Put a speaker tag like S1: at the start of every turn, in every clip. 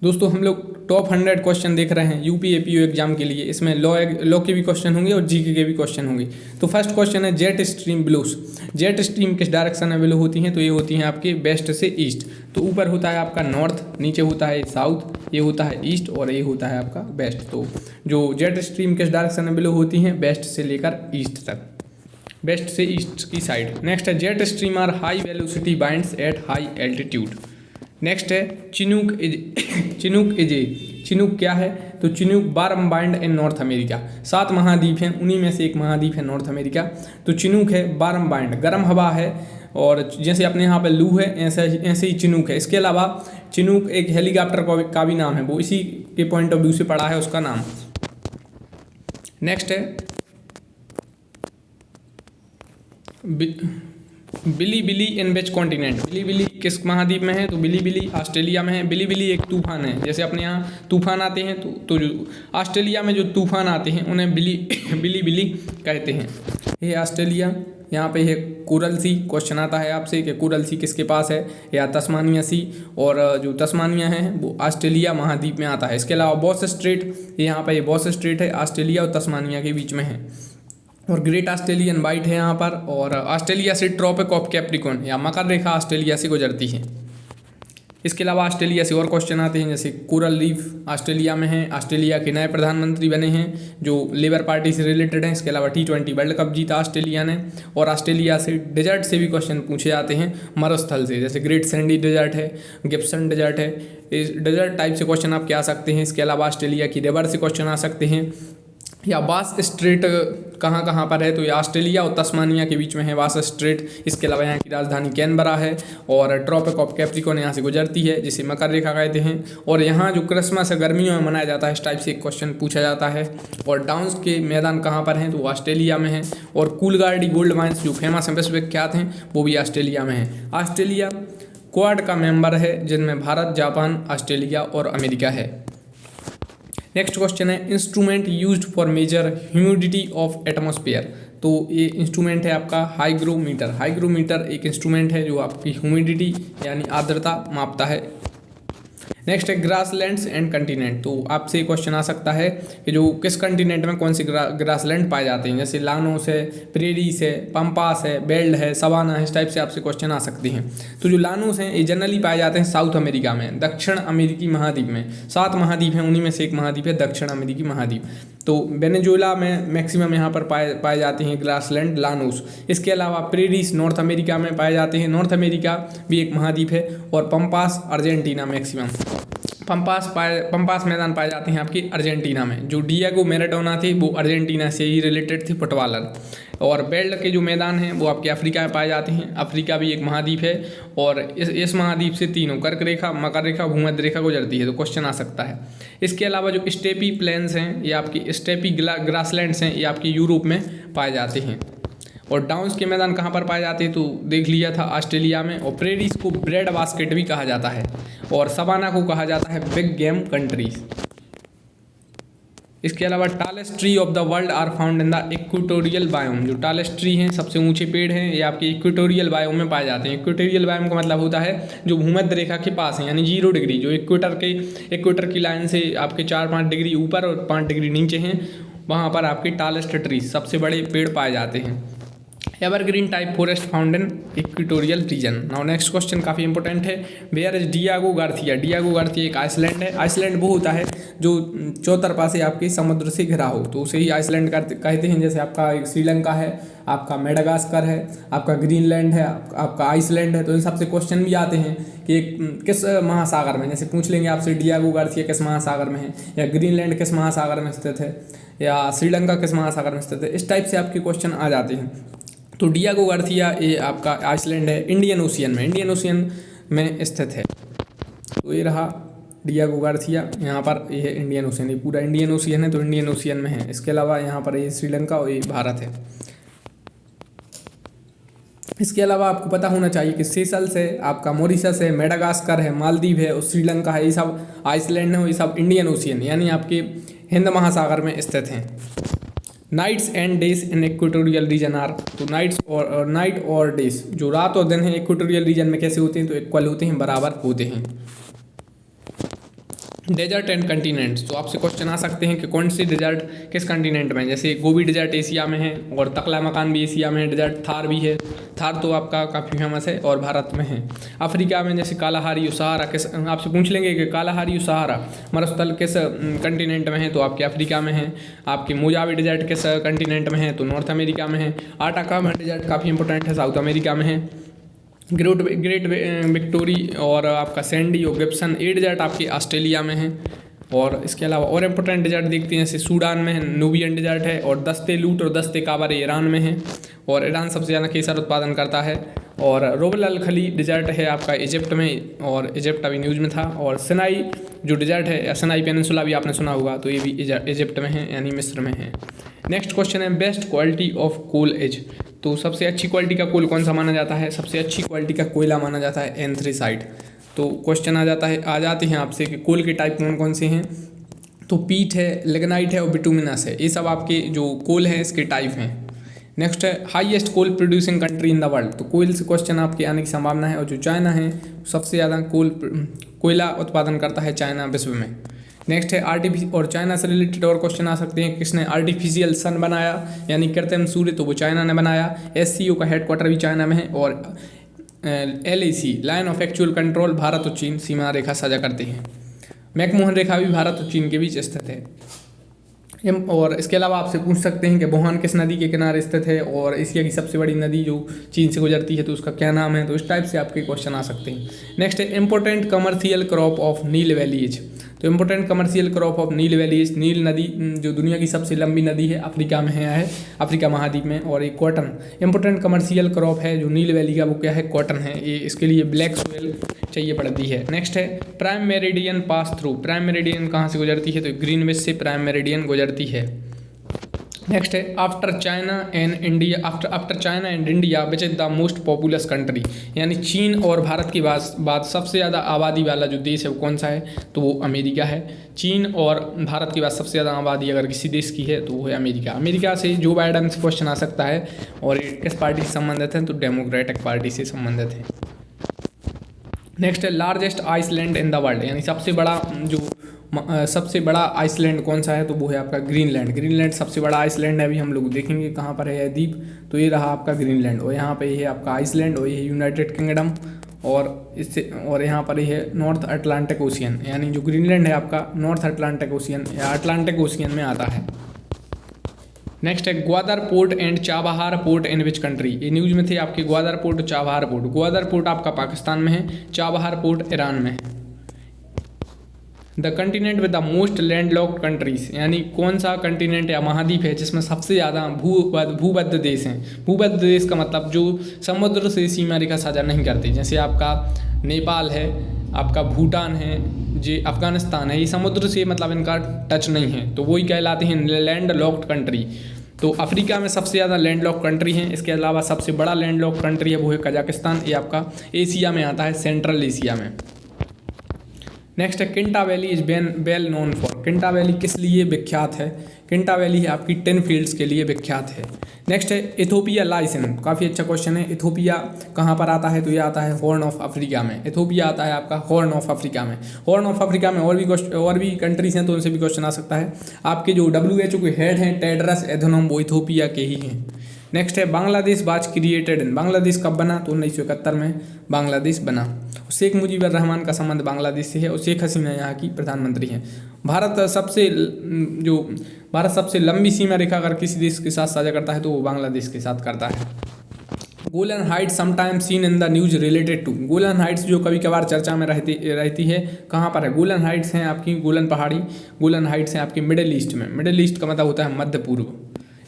S1: दोस्तों हम लोग टॉप 100 क्वेश्चन देख रहे हैं यूपी एपीओ एग्जाम के लिए। इसमें लॉ के भी क्वेश्चन होंगे और जीके के भी क्वेश्चन होंगे। तो फर्स्ट क्वेश्चन है jet stream blues. Jet stream किस डायरेक्शन में ब्लो होती हैं? तो ये होती हैं आपके वेस्ट से ईस्ट। तो ऊपर होता है आपका नॉर्थ, नीचे होता है साउथ, ये होता है ईस्ट और ये होता है आपका वेस्ट। तो जो जेट स्ट्रीम किस डायरेक्शन में ब्लो होती हैं? वेस्ट से लेकर ईस्ट तक, वेस्ट से ईस्ट की साइड। नेक्स्ट है jet stream are high velocity winds at high altitude. Next है चिनूक इजे। चिनूक क्या है? तो chinook warm wind in North America. 7 महाद्वीप हैं, उन्हीं में से एक महाद्वीप है नॉर्थ अमेरिका। तो चिनूक है बारम बाइंड, गर्म हवा है, और जैसे अपने यहाँ पे लू है ऐसे ही चिनूक है। इसके अलावा चिनूक एक हेलीकॉप्टर का भी नाम है, वो इसी के पॉइंट ऑफ व्यू से पड़ा है उसका नाम। नेक्स्ट है बिली इन विच कॉन्टिनेंट। बिली किस महाद्वीप में है? तो बिली ऑस्ट्रेलिया में है। बिली एक तूफान है, जैसे अपने यहाँ तूफान आते हैं तो जो ऑस्ट्रेलिया में जो तूफान आते हैं उन्हें बिली कहते हैं। ये ऑस्ट्रेलिया। यहाँ पे है कोरल सी। क्वेश्चन आता है आपसे कि कोरल सी किसके पास है, या तस्मानिया सी, और जो तस्मानिया है वो ऑस्ट्रेलिया महाद्वीप में आता है। इसके अलावा बॉस स्ट्रेट, यहाँ पे ये बॉस स्ट्रेट है, ऑस्ट्रेलिया और तस्मानिया के बीच में है। और ग्रेट ऑस्ट्रेलियन वाइट है यहाँ पर। और ऑस्ट्रेलिया से ट्रॉपिक ऑफ कैप्रिकॉर्न या मकर रेखा ऑस्ट्रेलिया से गुजरती है। इसके अलावा ऑस्ट्रेलिया से और क्वेश्चन आते हैं, जैसे कोरल रीफ ऑस्ट्रेलिया में है। ऑस्ट्रेलिया के नए प्रधानमंत्री बने हैं जो लेबर पार्टी से रिलेटेड हैं। इसके अलावा T20 वर्ल्ड कप जीता ऑस्ट्रेलिया ने। और ऑस्ट्रेलिया से डेजर्ट से भी क्वेश्चन पूछे जाते हैं, मरुस्थल से, जैसे ग्रेट सैंडी डेजर्ट है, गिब्सन डेजर्ट है। इस डेजर्ट टाइप से क्वेश्चन आपके आ सकते हैं। इसके अलावा ऑस्ट्रेलिया की रिवर से क्वेश्चन आ सकते हैं। या बास स्ट्रेट कहाँ पर है? तो ये ऑस्ट्रेलिया और तस्मानिया के बीच में है बास स्ट्रेट। इसके अलावा यहाँ की राजधानी कैनबरा है। और ट्रॉपिक ऑफ कैप्रिकॉर्न यहाँ से गुजरती है, जिसे मकर रेखा कहते हैं। और यहाँ जो क्रिसमस गर्मियों में मनाया जाता है, इस टाइप से एक क्वेश्चन पूछा जाता है। और डाउन्स के मैदान कहाँ पर हैं? तो ऑस्ट्रेलिया में है। और कूलगार्डी गोल्ड माइंस जो फेमस हैं, विश्वविख्यात हैं, वो भी ऑस्ट्रेलिया में है। ऑस्ट्रेलिया क्वाड का मेंबर है, जिनमें भारत, जापान, ऑस्ट्रेलिया और अमेरिका है। नेक्स्ट क्वेश्चन है instrument used for measure humidity of atmosphere. तो ये इंस्ट्रूमेंट है आपका हाइग्रोमीटर। हाइग्रोमीटर एक इंस्ट्रूमेंट है जो आपकी ह्यूमिडिटी यानी आर्द्रता मापता है। नेक्स्ट है ग्रासलैंड्स एंड कंटिनेंट। तो आपसे क्वेश्चन आ सकता है कि जो किस कंटिनेंट में कौन से ग्रासलैंड पाए जाते हैं, जैसे लानोस है, प्रेरीज है, पम्पास है, बेल्ट है, सवाना है। इस टाइप से आपसे क्वेश्चन आ सकते हैं। तो जो लानोस हैं ये जनरली पाए जाते हैं साउथ अमेरिका में, दक्षिण अमेरिकी महाद्वीप में। 7 महाद्वीप हैं, उन्हीं में से एक महाद्वीप है दक्षिण अमेरिकी महाद्वीप। तो वेनेजुएला में मैक्सिमम यहाँ पर पाए जाते हैं ग्रासलैंड, लानोस। इसके अलावा प्रेरीज नॉर्थ अमेरिका में पाए जाते हैं, नॉर्थ अमेरिका भी एक महाद्वीप है। और पम्पास अर्जेंटीना मैक्सिमम। पम्पास मैदान पाए जाते हैं आपकी अर्जेंटीना में। जो डिएगो मैराडोना थे वो अर्जेंटीना से ही रिलेटेड थे, फुटबॉलर। और बेल्ट के जो मैदान हैं वो आपके अफ्रीका में पाए जाते हैं। अफ्रीका भी एक महाद्वीप है। और इस महाद्वीप से तीनों कर्क रेखा, मकर रेखा, भूमध्य रेखा गुजरती है। तो क्वेश्चन आ सकता है। इसके अलावा जो स्टेपी प्लेन्स हैं, ये आपकी स्टेपी ग्रासलैंड्स हैं, ये आपकी यूरोप में पाए जाते हैं। और डाउन्स के मैदान कहाँ पर पाए जाते हैं? तो देख लिया था ऑस्ट्रेलिया में। और प्रेरीज को ब्रेड बास्केट भी कहा जाता है। और सवाना को कहा जाता है बिग गेम कंट्रीज। इसके अलावा tallest tree of the world are found in the equatorial biome. जो टालेस्ट ट्री हैं, सबसे ऊंचे पेड़ हैं, ये आपके इक्वेटोरियल बायोम में पाए जाते हैं। इक्वेटोरियल बायोम का मतलब होता है जो भूमध्य रेखा के पास है, यानी 0 डिग्री, जो इक्वेटर की लाइन से आपके 4-5 डिग्री ऊपर और 5 डिग्री नीचे हैं, वहाँ पर आपके टालेस्ट ट्री, सबसे बड़े पेड़ पाए जाते हैं। Evergreen type forest found in equatorial region. Now next question काफ़ी इंपॉर्टेंट है। Where is Diego Garcia. Diego Garcia एक आइसलैंड है। आइसलैंड वो होता है जो चौतरफा से आपके समुद्र से घिरा हो, तो उसे ही आइसलैंड कहते हैं। जैसे आपका एक श्रीलंका है, आपका मेडागास्कर है, आपका ग्रीनलैंड है, आपका आइसलैंड है। तो इन सबसे क्वेश्चन भी आते हैं कि किस महासागर में, जैसे पूछ लेंगे आपसे डिएगो गार्सिया किस महासागर में है, या ग्रीनलैंड किस महासागर में स्थित है, या श्रीलंका किस महासागर में स्थित है। इस टाइप से आपके क्वेश्चन आ जाते हैं। तो डिएगो गार्सिया ये आपका आइसलैंड है, इंडियन ओशियन में स्थित है। तो ये रहा डिएगो गार्सिया। यहाँ पर ये है इंडियन ओशियन, ये पूरा इंडियन ओशियन है, तो इंडियन ओशियन में है। इसके अलावा यहाँ पर ये श्रीलंका और ये भारत है। इसके अलावा आपको पता होना चाहिए कि सेशल्स है, आपका मॉरिशस है, मेडागास्कर है, मालदीव है और श्रीलंका है, ये सब आइसलैंड है, ये सब इंडियन ओशियन यानी आपके हिंद महासागर में स्थित हैं। Nights and days in equatorial region are. तो नाइट और डेज, जो रात और दिन है इक्वेटोरियल रीजन में कैसे होते हैं? तो इक्वल होते हैं, बराबर होते हैं। डेजर्ट एंड कंटिनेंट्स, तो आपसे क्वेश्चन आ सकते हैं कि कौन सी डेजर्ट किस कंटिनेंट में है। जैसे गोबी डेजर्ट एशिया में है और तकला मकान भी एशिया में है, डेजर्ट थार भी है, थार तो आपका काफ़ी फेमस है और भारत में है। अफ्रीका में जैसे कालाहारी सहारा किस, आपसे पूछ लेंगे कि कालाहारी सहारा मरुस्थल किस कंटिनेंट में है, तो आपके अफ्रीका में है। आपके मोजावे डेजर्ट किस कंटिनेंट में है, तो नॉर्थ अमेरिका में है। आटाकामा डेजर्ट काफ़ी इंपॉर्टेंट है, साउथ अमेरिका में है। ग्रेट विक्टोरी और आपका सैंडी और गिब्सन ए डेजर्ट आपके ऑस्ट्रेलिया में है। और इसके अलावा और इम्पोर्टेंट डेजर्ट देखते हैं, जैसे सूडान में है, नूबियन डेजर्ट है, और दस्ते लूट और दस्ते काबर ईरान में है, और ईरान सबसे ज़्यादा केसर उत्पादन करता है। और रोबल अल खली डेजर्ट है आपका इजिप्ट में, और इजिप्ट अभी न्यूज़ में था। और सिनाई जो डेजर्ट है, सिनाई पेनिनसुला भी आपने सुना होगा, तो ये भी इजिप्ट में है, यानी मिस्र में है। नेक्स्ट क्वेश्चन है best quality of coal is, तो सबसे अच्छी क्वालिटी का कोल कौन सा माना जाता है। सबसे अच्छी क्वालिटी का कोयला माना जाता है एंथ्रेसाइट। तो क्वेश्चन आ जाते हैं आपसे कि कोल के टाइप कौन कौन से हैं, तो पीट है, लिग्नाइट है और बिटुमिनस है, ये सब आपके जो कोल हैं इसके टाइप हैं। नेक्स्ट है highest coal producing country in the world, तो कोयल से क्वेश्चन आपके आने की संभावना है। और जो चाइना है सबसे ज़्यादा कोयला उत्पादन करता है चाइना विश्व में। नेक्स्ट है और चाइना से रिलेटेड और क्वेश्चन आ सकते हैं, किसने आर्टिफिशियल सन बनाया यानी कृत्रिम सूर्य, तो वो चाइना ने बनाया। SCO का हेडक्वार्टर भी चाइना में है। और LAC line of actual control Bharat और चीन सीमा रेखा साझा करते हैं। मैकमोहन रेखा भी भारत और चीन के बीच स्थित है। और इसके अलावा आपसे पूछ सकते हैं कि वुहान किस नदी के किनारे स्थित है, और एशिया की सबसे बड़ी नदी जो चीन से गुजरती है तो उसका क्या नाम है, तो इस टाइप से आपके क्वेश्चन आ सकते हैं। नेक्स्ट है important commercial crop of Nile valleys, तो important commercial crop of Nile valleys, नील नदी जो दुनिया की सबसे लंबी नदी है, अफ्रीका में है अफ्रीका महाद्वीप में। और एक कॉटन इंपॉर्टेंट कमर्शियल क्रॉप है जो नील वैली का, वो क्या है, कॉटन है। ये इसके लिए ब्लैक सोयल चाहिए पड़ती है। नेक्स्ट है prime meridian pass through, prime meridian कहाँ से गुजरती है, तो ग्रीनविच से प्राइम मेरिडियन गुजरती है। नेक्स्ट है after China and India which is the most populous country, यानी चीन और भारत के बाद सबसे ज़्यादा आबादी वाला जो देश है वो कौन सा है, तो वो अमेरिका है। चीन और भारत के बाद सबसे ज़्यादा आबादी अगर किसी देश की है तो वो है अमेरिका। अमेरिका से जो बाइडेन से क्वेश्चन आ सकता है, और ये किस पार्टी से संबंधित है, तो डेमोक्रेटिक पार्टी से संबंधित है। नेक्स्ट है largest island in the world, यानी सबसे बड़ा आइसलैंड कौन सा है, तो वो है आपका ग्रीनलैंड। ग्रीनलैंड सबसे बड़ा आइसलैंड है। अभी हम लोग देखेंगे कहाँ पर है यह द्वीप, तो ये रहा आपका ग्रीनलैंड, और यहाँ पे ये है आपका आइसलैंड, और ये है यूनाइटेड किंगडम, और यहाँ पर ये है नॉर्थ अटलांटिक ओशियन, यानी जो ग्रीनलैंड है आपका नॉर्थ अटलांटिक ओशियन या अटलांटिक ओशियन में आता है। नेक्स्ट है Gwadar port and Chabahar port in which country, ये न्यूज़ में थे आपके ग्वादर पोर्ट और चाबहार पोर्ट। ग्वादर पोर्ट आपका पाकिस्तान में है, चाबहार पोर्ट ईरान में है। The continent with the most landlocked countries, यानी कौन सा कंटिनेंट या महाद्वीप है जिसमें सबसे ज़्यादा भूबद्ध देश हैं। भूबद्ध देश का मतलब जो समुद्र से सीमा रेखा साझा नहीं करते, जैसे आपका नेपाल है, आपका भूटान है, जो अफगानिस्तान है, ये समुद्र से मतलब इनका टच नहीं है, तो वही कहलाते हैं लैंड लॉक्ड कंट्री। तो अफ्रीका में सबसे ज़्यादा लैंड लॉक कंट्री हैं। इसके अलावा सबसे बड़ा लैंड लॉक कंट्री है वो है कजाकिस्तान, ये आपका एशिया में आता है, सेंट्रल एशिया में। नेक्स्ट है Kinta valley is well known for, Kinta valley किस लिए विख्यात है, किंटा वैली है आपकी टिन फील्ड्स के लिए विख्यात है। नेक्स्ट है इथोपिया लाइस इन, काफ़ी अच्छा क्वेश्चन है। इथोपिया कहाँ पर आता है, तो ये आता है हॉर्न ऑफ अफ्रीका में। इथोपिया आता है आपका हॉर्न ऑफ अफ्रीका में। हॉर्न ऑफ अफ्रीका में और भी कंट्रीज हैं, तो उनसे भी क्वेश्चन आ सकता है। आपके जो WHO के हेड हैं टेड्रस एधनोम, वो इथोपिया के ही हैं। नेक्स्ट है Bangladesh was created in, Bangladesh कब बना, तो 1971 में बांग्लादेश बना। शेख मुजीबुर रहमान का संबंध बांग्लादेश से है, और शेख हसीना यहाँ की प्रधानमंत्री हैं। भारत सबसे लंबी सीमा रेखा अगर किसी देश के साथ साझा करता है तो वो बांग्लादेश के साथ करता है। Golan Heights sometime seen in the news related to, Golan Heights जो कभी कभार चर्चा में रहती है, कहाँ पर है। गोलन हाइट्स हैं आपकी गोलन पहाड़ी, गोलन हाइट्स हैं आपकी मिडिल ईस्ट में। मिडिल ईस्ट का मतलब होता है मध्य पूर्व।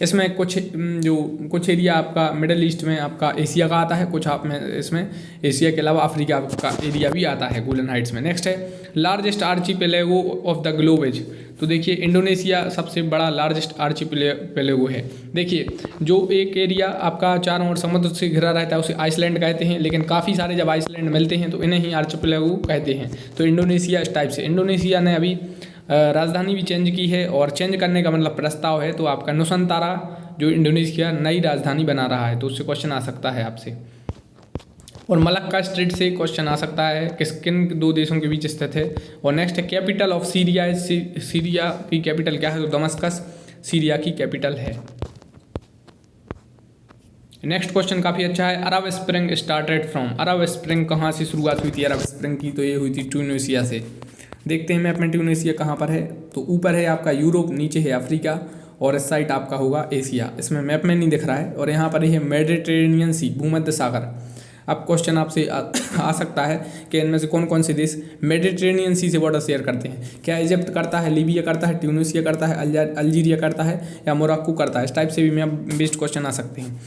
S1: इसमें कुछ एरिया आपका मिडिल ईस्ट में आपका एशिया का आता है, कुछ आप में इसमें एशिया के अलावा अफ्रीका का एरिया भी आता है गोलन हाइट्स में। नेक्स्ट है largest archipelago of the globe is, तो देखिए इंडोनेशिया सबसे बड़ा लार्जेस्ट आर्चीपेलेगो है। देखिए जो एक एरिया आपका चारों ओर समुद्र से घिरा रहता है उसे आइसलैंड कहते हैं, लेकिन काफ़ी सारे जब आइसलैंड मिलते हैं तो इन्हें ही आर्चीपेलेगो कहते हैं। तो इंडोनेशिया इस टाइप से, इंडोनेशिया ने अभी राजधानी भी चेंज की है, और चेंज करने का मतलब प्रस्ताव है, तो आपका नुसंतारा जो इंडोनेशिया नई राजधानी बना रहा है, तो उससे क्वेश्चन आ सकता है आपसे। और मलक्का स्ट्रेट से क्वेश्चन आ सकता है कि किन दो देशों के बीच स्थित है। और नेक्स्ट है कैपिटल ऑफ सीरिया, सीरिया की कैपिटल क्या है, तो दमस्कस सीरिया की कैपिटल है। नेक्स्ट क्वेश्चन काफ़ी अच्छा है, Arab spring started from, Arab spring कहाँ से शुरुआत हुई थी अरब स्प्रिंग की, तो ये हुई थी ट्यूनीशिया से। देखते हैं मैप में ट्यूनीशिया कहाँ पर है, तो ऊपर है आपका यूरोप, नीचे है अफ्रीका और इस साइड आपका होगा एशिया। इसमें मैप में नहीं दिख रहा है। और यहाँ पर है मेडिटेरेनियन सी, भूमध्य सागर। अब क्वेश्चन आपसे आ सकता है कि इनमें से कौन कौन से देश मेडिटेरेनियन सी से बॉर्डर शेयर करते हैं। क्या इजिप्ट करता है, लीबिया करता है, ट्यूनीशिया करता है, अल्जीरिया करता है या मोरक्को करता है। इस टाइप से भी मैप बेस्ड क्वेश्चन आ सकते हैं।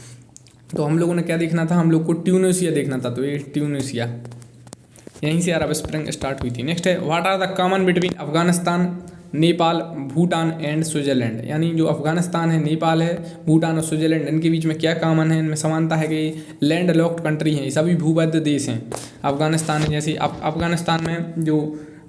S1: तो हम लोगों ने क्या देखना था, हम लोग को ट्यूनीशिया देखना था, तो ये ट्यूनीशिया, यहीं से अरब स्प्रिंग स्टार्ट हुई थी। नेक्स्ट है what are the common between Afghanistan, Nepal, Bhutan and Switzerland, यानी जो अफगानिस्तान है, नेपाल है, भूटान और स्विट्जरलैंड, इनके बीच में क्या कॉमन है, इनमें समानता है कि लैंड लॉक्ड कंट्री हैं, ये सभी भूमध्य देश हैं। अफगानिस्तान जैसे अफगानिस्तान में जो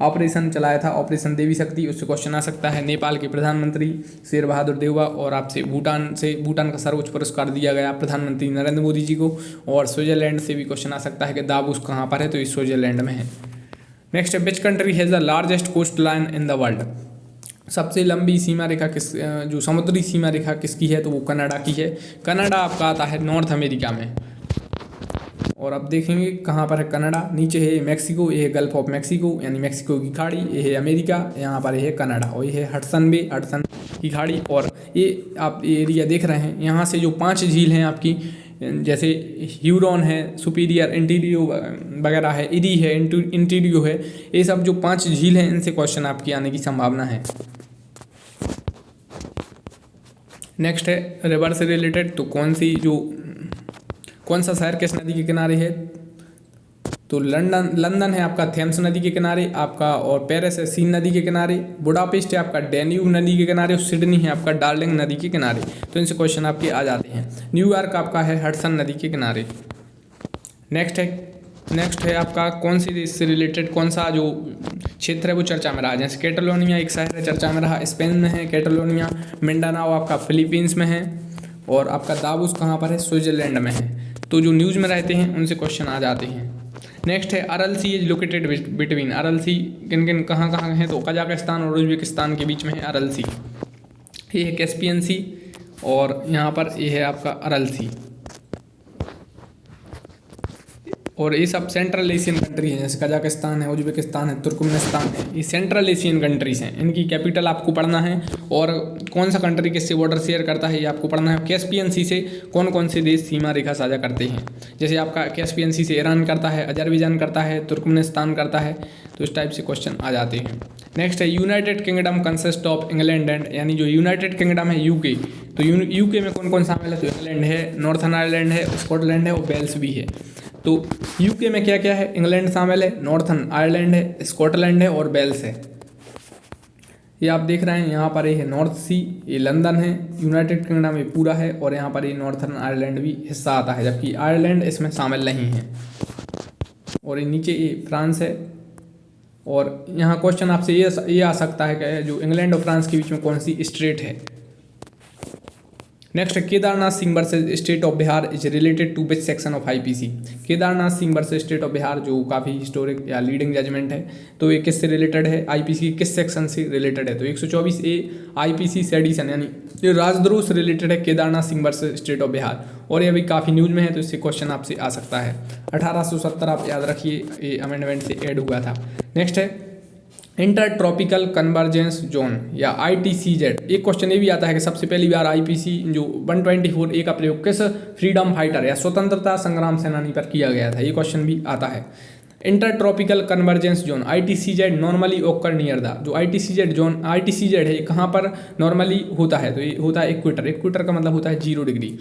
S1: ऑपरेशन चलाया था, ऑपरेशन देवी शक्ति, उससे क्वेश्चन आ सकता है। नेपाल के प्रधानमंत्री शेर बहादुर देउबा, और आपसे भूटान का सर्वोच्च पुरस्कार दिया गया प्रधानमंत्री नरेंद्र मोदी जी को। और स्विट्जरलैंड से भी क्वेश्चन आ सकता है कि दावोस कहाँ पर है, तो ये स्विट्जरलैंड में है। नेक्स्ट है which country has the largest coastline in the world, सबसे लंबी सीमा रेखा जो समुद्री सीमा रेखा किसकी है, तो वो कनाडा की है। कनाडा आपका आता है नॉर्थ अमेरिका में। और अब देखेंगे कहाँ पर है कनाडा, नीचे है मैक्सिको, ये है गल्फ ऑफ मैक्सिको यानी मैक्सिको की खाड़ी, ये है अमेरिका, यहाँ पर है कनाडा, और ये है हडसन बे, हडसन की खाड़ी। और ये आप ये एरिया देख रहे हैं, यहाँ से जो 5 झील हैं आपकी, जैसे ह्यूरॉन है, सुपीरियर, इंटीरियो वगैरह है, इरी है, इंटीरियो है, ये सब जो 5 झील हैं, इनसे क्वेश्चन आपकी आने की संभावना है। नेक्स्ट है रिवर से रिलेटेड, तो कौन सा शहर किस नदी के किनारे है, तो लंदन है आपका थेम्स नदी के किनारे आपका, और पेरिस है सीन नदी के किनारे, बुडापेस्ट है आपका डेन्यूब नदी के किनारे, और सिडनी है आपका डार्लिंग नदी के किनारे। तो इनसे क्वेश्चन आपके आ जाते हैं। न्यूयॉर्क आपका है हडसन नदी के किनारे। नेक्स्ट है आपका कौन सी देश से रिलेटेड, कौन सा जो क्षेत्र है वो चर्चा में रहा, जैसे कैटलोनिया एक शहर है चर्चा में रहा, स्पेन में है कैटलोनिया, मिंडानाओ आपका फिलीपींस में है, और आपका दावोस कहाँ पर है, स्विट्जरलैंड में है। तो जो न्यूज़ में रहते हैं उनसे क्वेश्चन आ जाते हैं। नेक्स्ट है अरल सी इज लोकेटेड बिटवीन, अरल सी किन किन कहाँ है, तो कजाकिस्तान और उज्बेकिस्तान के बीच में है अरल सी। ये है कैस्पियन सी, और यहाँ पर ये है आपका अरल सी। और ये सब सेंट्रल एशियन कंट्री हैं, जैसे कजाकिस्तान है, उज्बेकिस्तान है, तुर्कमेनिस्तान है, ये सेंट्रल एशियन कंट्रीज़ हैं। इनकी कैपिटल आपको पढ़ना है, और कौन सा कंट्री किससे बॉर्डर शेयर करता है ये आपको पढ़ना है। कैस्पियन सी से कौन कौन से देश सीमा रेखा साझा करते हैं, जैसे आपका कैस्पियन सी से ईरान करता है, अजरबैजान करता है, तुर्कमेनिस्तान करता है। तो इस टाइप से क्वेश्चन आ जाते हैं। नेक्स्ट है United kingdom consist of England and, यानी जो यूनाइटेड किंगडम है यूके, तो यूके में कौन कौन शामिल है, तो इंग्लैंड है, नॉर्थन आयरलैंड है, स्कॉटलैंड है और वेल्स भी है। तो यूके में क्या क्या है, इंग्लैंड शामिल है, नॉर्थन आयरलैंड है, स्कॉटलैंड है और वेल्स है। ये आप देख रहे हैं, यहाँ पर ये है नॉर्थ सी, ये लंदन है, यूनाइटेड किंगडम ये पूरा है, और यहाँ पर ये नॉर्थन आयरलैंड भी हिस्सा आता है, जबकि आयरलैंड इसमें शामिल नहीं है। और ये नीचे ये फ्रांस है। और यहाँ क्वेश्चन आपसे ये आ सकता है कि जो इंग्लैंड और फ्रांस के बीच में कौन सी स्टेट है। Next Kedarnath Singh versus state of Bihar is related to which section of IPC. Kedarnath Singh versus state of Bihar जो काफ़ी हिस्टोरिक या लीडिंग जजमेंट है, तो ये किससे रिलेटेड है, आईपीसी के किस सेक्शन से रिलेटेड है, तो 124A आईपीसी सेडिशन, यानी ये राजद्रोह से रिलेटेड है Kedarnath Singh versus state of Bihar. और ये अभी काफ़ी न्यूज़ में है, तो इससे क्वेश्चन आपसे आ सकता है। 1870 आप याद रखिए, ये अमेंडमेंट से ऐड हुआ था। नेक्स्ट है इंटर ट्रॉपिकल कन्वर्जेंस जोन या ITCZ। एक क्वेश्चन ये भी आता है कि सबसे पहली बार आईपीसी जो 124A का प्रयोग किस फ्रीडम फाइटर या स्वतंत्रता संग्राम सेनानी पर किया गया था, ये क्वेश्चन भी आता है। Inter tropical convergence zone ITCZ normally ओकर नियर द, जो ITCZ है ये कहाँ पर नॉर्मली होता है, तो ये होता है इक्वेटर का मतलब होता है 0 डिग्री।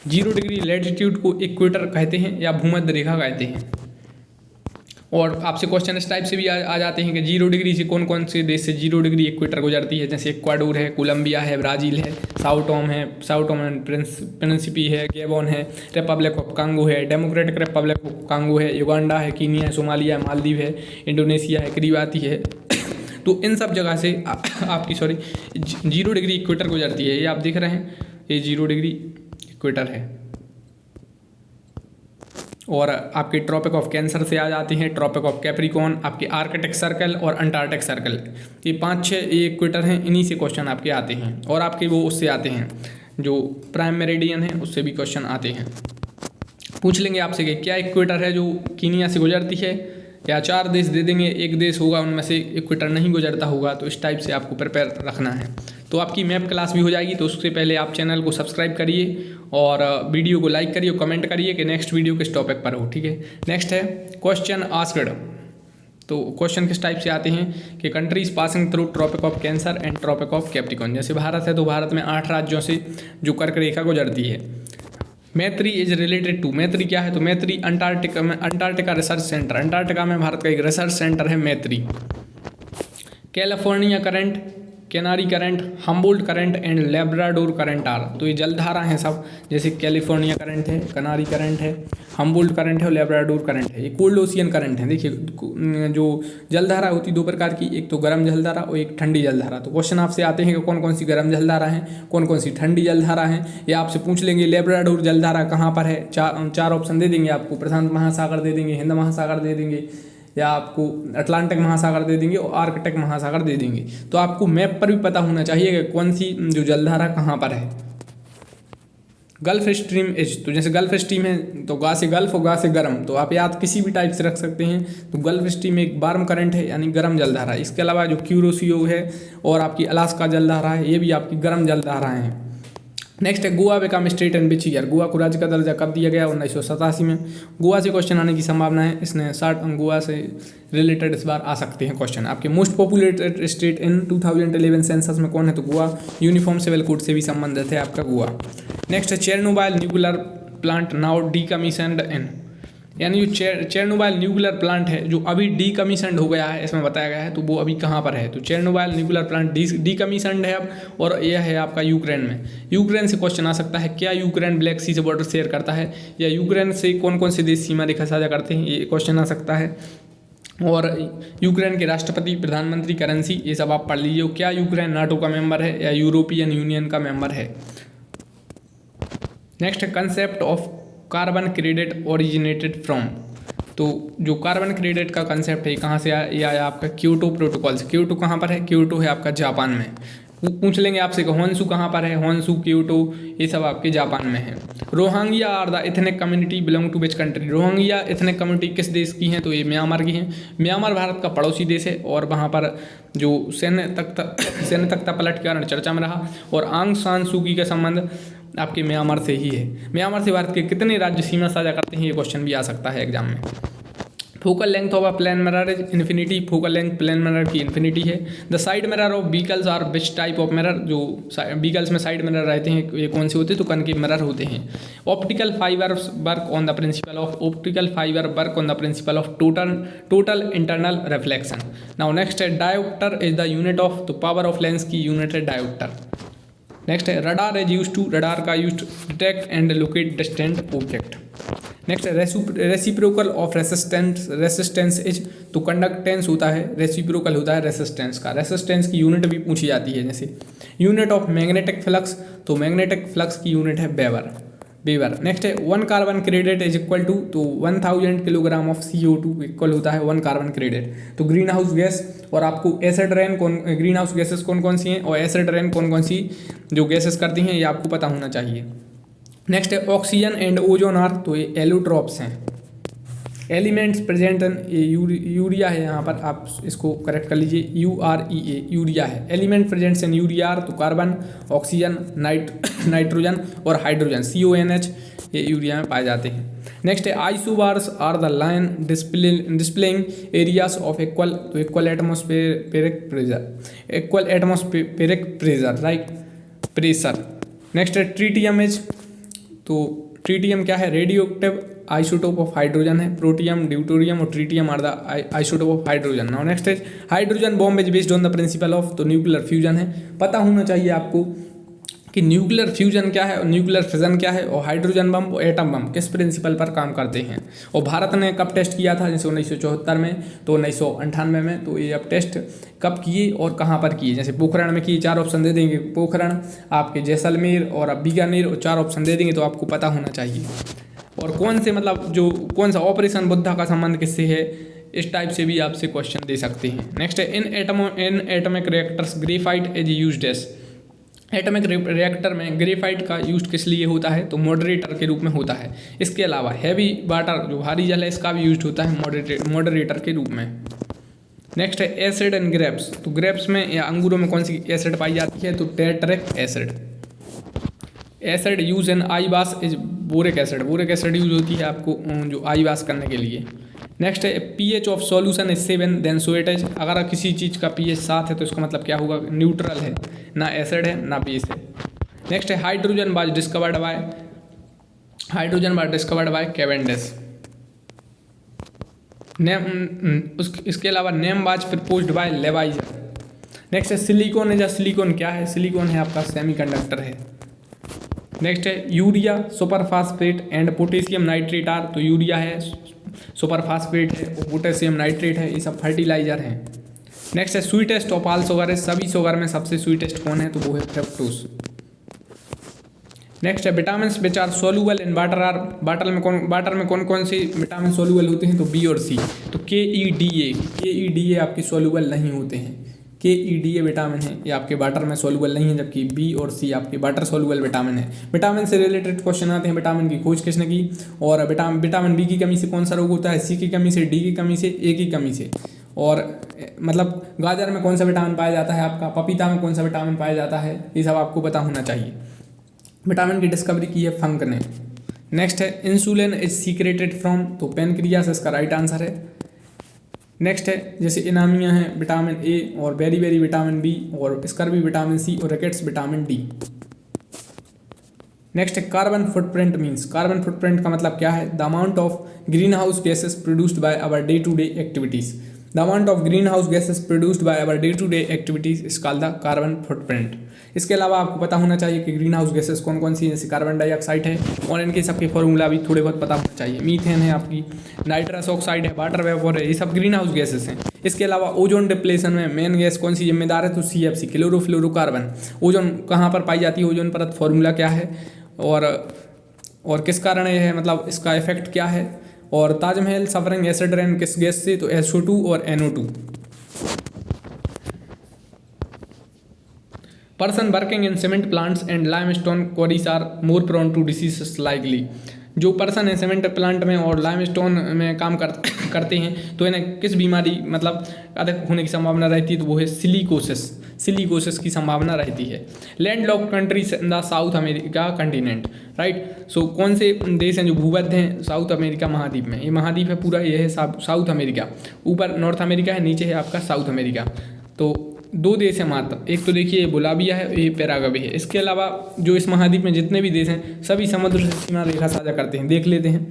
S1: 0 डिग्री लैटिट्यूड को इक्वेटर कहते हैं या भूमध्य रेखा कहते हैं। और आपसे क्वेश्चन इस टाइप से भी आ जाते हैं कि 0 डिग्री से कौन कौन से देश से 0 डिग्री इक्वेटर गुजरती है, जैसे इक्वाडोर है, कोलंबिया है, ब्राज़ील है, साओ टोम एंड प्रिंसिपी है, गैबोन है, रिपब्लिक ऑफ कांगो है, डेमोक्रेटिक रिपब्लिक ऑफ कांगो है, युगांडा है, कीनिया है, सोमालिया है, मालदीव है, इंडोनेशिया है, किरीबाती है। तो इन सब जगह से आपकी 0 डिग्री इक्वेटर गुजरती है। ये आप देख रहे हैं, ये 0 डिग्री इक्वेटर है। और आपके ट्रॉपिक ऑफ कैंसर से आ जाते हैं, ट्रॉपिक ऑफ कैप्रिकॉर्न, आपके आर्कटिक सर्कल और अंटार्कटिक सर्कल। ये 5-6 ये इक्वेटर हैं, इन्हीं से क्वेश्चन आपके आते हैं। और आपके वो उससे आते हैं जो प्राइम मेरिडियन है, उससे भी क्वेश्चन आते हैं। पूछ लेंगे आपसे कि क्या इक्वेटर है जो कीनिया से गुजरती है, या 4 देश दे देंगे, एक देश होगा उनमें से इक्वेटर नहीं गुजरता होगा। तो इस टाइप से आपको प्रिपेयर रखना है। तो आपकी मैप क्लास भी हो जाएगी। तो उससे पहले आप चैनल को सब्सक्राइब करिए और वीडियो को लाइक करिए और कमेंट करिए कि नेक्स्ट वीडियो किस टॉपिक पर हो, ठीक है। नेक्स्ट है क्वेश्चन आस्क्ड। तो क्वेश्चन किस टाइप से आते हैं कि countries passing through tropic of cancer and tropic of capricorn. जैसे भारत है तो भारत में 8 राज्यों से जो कर्क रेखा गुजरती है। मैत्री इज रिलेटेड टू, मैत्री क्या है, तो मैत्री अंटार्कटिका रिसर्च सेंटर, अंटार्कटिका में भारत का एक रिसर्च सेंटर है Maitri. California current, Canary current, Humboldt current and Labrador current are. तो ये जलधारा हैं सब, जैसे कैलिफोर्निया करंट है, कैनारी करंट है, हम्बोल्ट करंट है और लेब्राडोर करंट है। ये कोल्ड ओशियन करंट है। देखिए जो जलधारा होती 2 प्रकार की, एक तो गर्म जलधारा और एक ठंडी जलधारा। तो क्वेश्चन आपसे आते हैं कि कौन कौन सी गर्म जलधारा है, कौन कौन सी ठंडी जलधारा है। ये आपसे पूछ लेंगे लेब्राडोर जलधारा कहाँ पर है। 4 ऑप्शन दे देंगे आपको, प्रशांत महासागर दे देंगे, हिंद महासागर दे देंगे, या आपको अटलांटिक महासागर दे देंगे और आर्कटिक महासागर दे देंगे। तो आपको मैप पर भी पता होना चाहिए कि कौन सी जो जलधारा कहाँ पर है। गल्फ स्ट्रीम इज, तो जैसे गल्फ स्ट्रीम है तो गा से गल्फ और गा से गर्म, तो आप याद किसी भी टाइप से रख सकते हैं। तो गल्फ स्ट्रीम एक वार्म करंट है, यानी गर्म जलधारा। इसके अलावा जो क्यूरोसियो है और आपकी अलास्का जलधारा है, ये भी आपकी गर्म जलधारा है। नेक्स्ट है Goa become state and which year. Goa को राज्य का दर्जा कब दिया गया, 1987 में। गोवा से क्वेश्चन आने की संभावना है, इसने 60 गोवा से रिलेटेड इस बार आ सकते हैं क्वेश्चन। आपके most populated state in 2011 census में कौन है, तो गोवा। यूनिफॉर्म सिविल कोड से भी संबंधित है आपका गोवा। नेक्स्ट है चेरनोबिल न्यूक्लियर प्लांट नाउ डीकमीशन्ड इन, यानी जो चेरनोबिल न्यूक्लियर प्लांट है जो अभी डीकमीशन्ड हो गया है, इसमें बताया गया है, तो वो अभी कहाँ पर है। तो चेरनोबिल न्यूक्लियर प्लांट डीकमीशन्ड है अब, और यह है आपका यूक्रेन में। यूक्रेन से क्वेश्चन आ सकता है, क्या यूक्रेन ब्लैक सी से बॉर्डर शेयर करता है, या यूक्रेन से कौन कौन से देश सीमा रेखा साझा करते हैं, ये क्वेश्चन आ सकता है। और यूक्रेन के राष्ट्रपति, प्रधानमंत्री, करेंसी, ये सब आप पढ़ लीजिए। क्या यूक्रेन नाटो का मेंबर है या यूरोपियन यूनियन का मेंबर है। नेक्स्ट है concept of carbon credit originated from. तो जो कार्बन क्रेडिट का कंसेप्ट है कहाँ से आया, ये आया आपका क्योटो प्रोटोकॉल से। क्योटो कहाँ पर है, क्योटो है आपका जापान में। पूछ लेंगे आपसे कि होन्शु कहाँ पर है, होन्शु, क्योटो, ये सब आपके जापान में है। Rohingya are the ethnic community belong to which country. Rohingya ethnic community किस देश की हैं, तो ये म्यांमार की हैं। म्यांमार भारत का पड़ोसी देश है और वहाँ पर जो सैन्य तख्ता पलट के कारण चर्चा में रहा। और आंग सान सू की का संबंध आपके म्यांमार से ही है। म्यांमार से भारत के कितने राज्य सीमा साझा करते हैं, ये क्वेश्चन भी आ सकता है एग्जाम में। Focal length of a plane mirror is infinity. Focal length plane mirror की इन्फिनिटी है। The side mirror of vehicles are which type of mirror. जो व्हीकल्स में साइड मिरर रहते हैं ये कौन से होते हैं, तो कनकेव मिरर होते हैं। Optical fibre work on the principle of total internal reflection. Now next है dioptre is the unit of, तो पावर ऑफ लेंस की यूनिट है डायोप्टर। नेक्स्ट है radar is use to, radar का use detect and locate distant object. Next है reciprocal of resistance is, तो conductance होता है, रेसिप्रोकल होता है रेसिस्टेंस का। रेसिस्टेंस की यूनिट भी पूछी जाती है, जैसे यूनिट ऑफ मैग्नेटिक फ्लक्स, तो मैग्नेटिक फ्लक्स की यूनिट है वेबर। नेक्स्ट है 1 carbon credit is equal to, तो 1000 किलोग्राम ऑफ CO2 इक्वल होता है 1 कार्बन क्रेडिट। तो ग्रीन हाउस गैस और आपको acid rain greenhouse gases कौन कौन सी हैं और एसिड रेन कौन कौन सी जो गैसेस करती हैं, ये आपको पता होना चाहिए। नेक्स्ट है ऑक्सीजन एंड ओजोन आर, तो ये एलोट्रॉप्स हैं। एलिमेंट्स प्रेजेंट इन, यूरिया है यहाँ पर, आप इसको करेक्ट कर लीजिए, UREA यूरिया है। Element presents in urea are, तो कार्बन, ऑक्सीजन, नाइट्रोजन और हाइड्रोजन, CONH, ये यूरिया में पाए जाते हैं। नेक्स्ट है isobars are the line displaying areas of equal atmospheric pressure, right, pressure. Next है ट्रीटियम इज, तो ट्रीटियम क्या है, radioactive isotope of hydrogen है। प्रोटियम, ड्यूटोरियम और tritium are the isotope of hydrogen. Now next है hydrogen bomb is based on the principle of, तो nuclear fusion है। पता होना चाहिए आपको कि न्यूक्लियर फ्यूजन क्या है और न्यूक्लियर फिजन क्या है, और हाइड्रोजन बम और एटम बम किस प्रिंसिपल पर काम करते हैं। और भारत ने कब टेस्ट किया था, जैसे 1974 में, तो 1998 में, तो ये अब टेस्ट कब किए और कहाँ पर किए। जैसे पोखरण में किए, 4 ऑप्शन दे देंगे, पोखरण, आपके जैसलमेर और अब बीकानेर, और 4 ऑप्शन दे देंगे, तो आपको पता होना चाहिए। और कौन से मतलब जो कौन सा ऑपरेशन बुद्धा का संबंध किससे है, इस टाइप से भी आपसे क्वेश्चन दे सकते हैं। नेक्स्ट है in atomic reactors graphite is used as. Atomic reactor में ग्रेफाइट का यूज किस लिए होता है, तो मॉडरेटर के रूप में होता है। इसके अलावा हैवी वाटर जो भारी जल है इसका भी यूज होता है मॉडरेटर के रूप में। नेक्स्ट है एसिड एंड ग्रेप्स, तो ग्रेप्स में या अंगूरों में कौन सी एसिड पाई जाती है, तो tartaric acid. Acid use in eye wash is boric acid, boric acid use होती है आपको जो आई वाश करने के लिए। नेक्स्ट है pH of solution is 7 then so it is, अगर किसी चीज़ का पीएच 7 है तो इसका मतलब क्या होगा, न्यूट्रल है, ना एसिड है ना बेस है। नेक्स्ट है hydrogen was discovered by Cavendish. इसके अलावा name was proposed by Lavoisier. Next है सिलिकॉन है, सिलिकॉन क्या है, सिलिकॉन है आपका सेमीकंडक्टर है। नेक्स्ट है urea superphosphate and potassium nitrate are, तो यूरिया है, सुपरफास्फेट है और पोटेशियम नाइट्रेट है, ये सब फर्टिलाइजर हैं। नेक्स्ट है स्वीटेस्ट ऑफ ऑल शुगर है, सभी शुगर में सबसे स्वीटेस्ट कौन है, तो वो है फ्रक्टोज। नेक्स्ट है vitamin which are soluble in water are, water में कौन कौन से विटामिन सोल्यूबल होते हैं, तो बी और सी। तो के आपके सोल्यूबल नहीं होते हैं, के विटामिन है ये आपके वाटर में सोल्यूबल नहीं है, जबकि बी और सी आपके वाटर सोल्यूबल विटामिन है। विटामिन से रिलेटेड क्वेश्चन आते हैं, विटामिन की खोज किसने की, और विटामिन बी की कमी से कौन सा रोग होता है, सी की कमी से, डी की कमी से, ए की कमी से। और मतलब गाजर में कौन सा विटामिन पाया जाता है आपका, पपीता में कौन सा विटामिन पाया जाता है, ये सब आपको पता होना चाहिए। विटामिन की डिस्कवरी की है फंक ने। नेक्स्ट है इंसुलिन इज सीक्रेटेड फ्रॉम, तो पेनक्रियास इसका राइट आंसर है। नेक्स्ट है जैसे इनामिया है विटामिन ए, और बेरी बेरी विटामिन बी, और स्कर्वी विटामिन सी, और रिकेट्स विटामिन डी। नेक्स्ट है carbon footprint means, carbon footprint का मतलब क्या है, the amount of greenhouse gases produced by our day to day activities. The amount of greenhouse gases produced by our day to day activities is called the carbon footprint. इसके अलावा आपको पता होना चाहिए कि green house gases कौन कौन सी, जैसे कार्बन डाइऑक्साइड है, और इनके सबके फॉर्मूला भी थोड़े बहुत पता होना चाहिए। मीथेन है आपकी, नाइट्रस ऑक्साइड है, वाटर वेपर है, ये सब ग्रीन हाउस गैसेस हैं। इसके अलावा ओजोन डिप्लेशन में मेन गैस कौन सी जिम्मेदार है, तो CFC क्लोरोफ्लोरोकार्बन। ओजोन कहाँ पर पाई जाती है, ओजोन परत, फॉर्मूला क्या है, और किस कारण ये है, मतलब इसका इफेक्ट क्या है। और ताजमहल सफरिंग एसिड रेन किस गैस से, तो SO2 और NO2। Person working in cement plants and limestone quarries are more prone to disease likely. जो पर्सन है सीमेंट प्लांट में और लाइमस्टोन में काम करते हैं तो इन्हें किस बीमारी मतलब अधिक होने की संभावना रहती है, तो वो है सिलिकोसिस की संभावना रहती है। Land lock countries in the south America continent, right. So कौन से देश हैं जो भूमध्य हैं साउथ अमेरिका महाद्वीप में, ये महाद्वीप है पूरा, ये है साउथ अमेरिका। ऊपर नॉर्थ अमेरिका है, नीचे है आपका साउथ अमेरिका। तो 2 देश हैं मात्र, एक तो देखिए बोलाविया है, ये पैराग्वे है। इसके अलावा जो इस महाद्वीप में जितने भी देश हैं सभी समुद्र से सीमा रेखा साझा करते हैं। देख लेते हैं,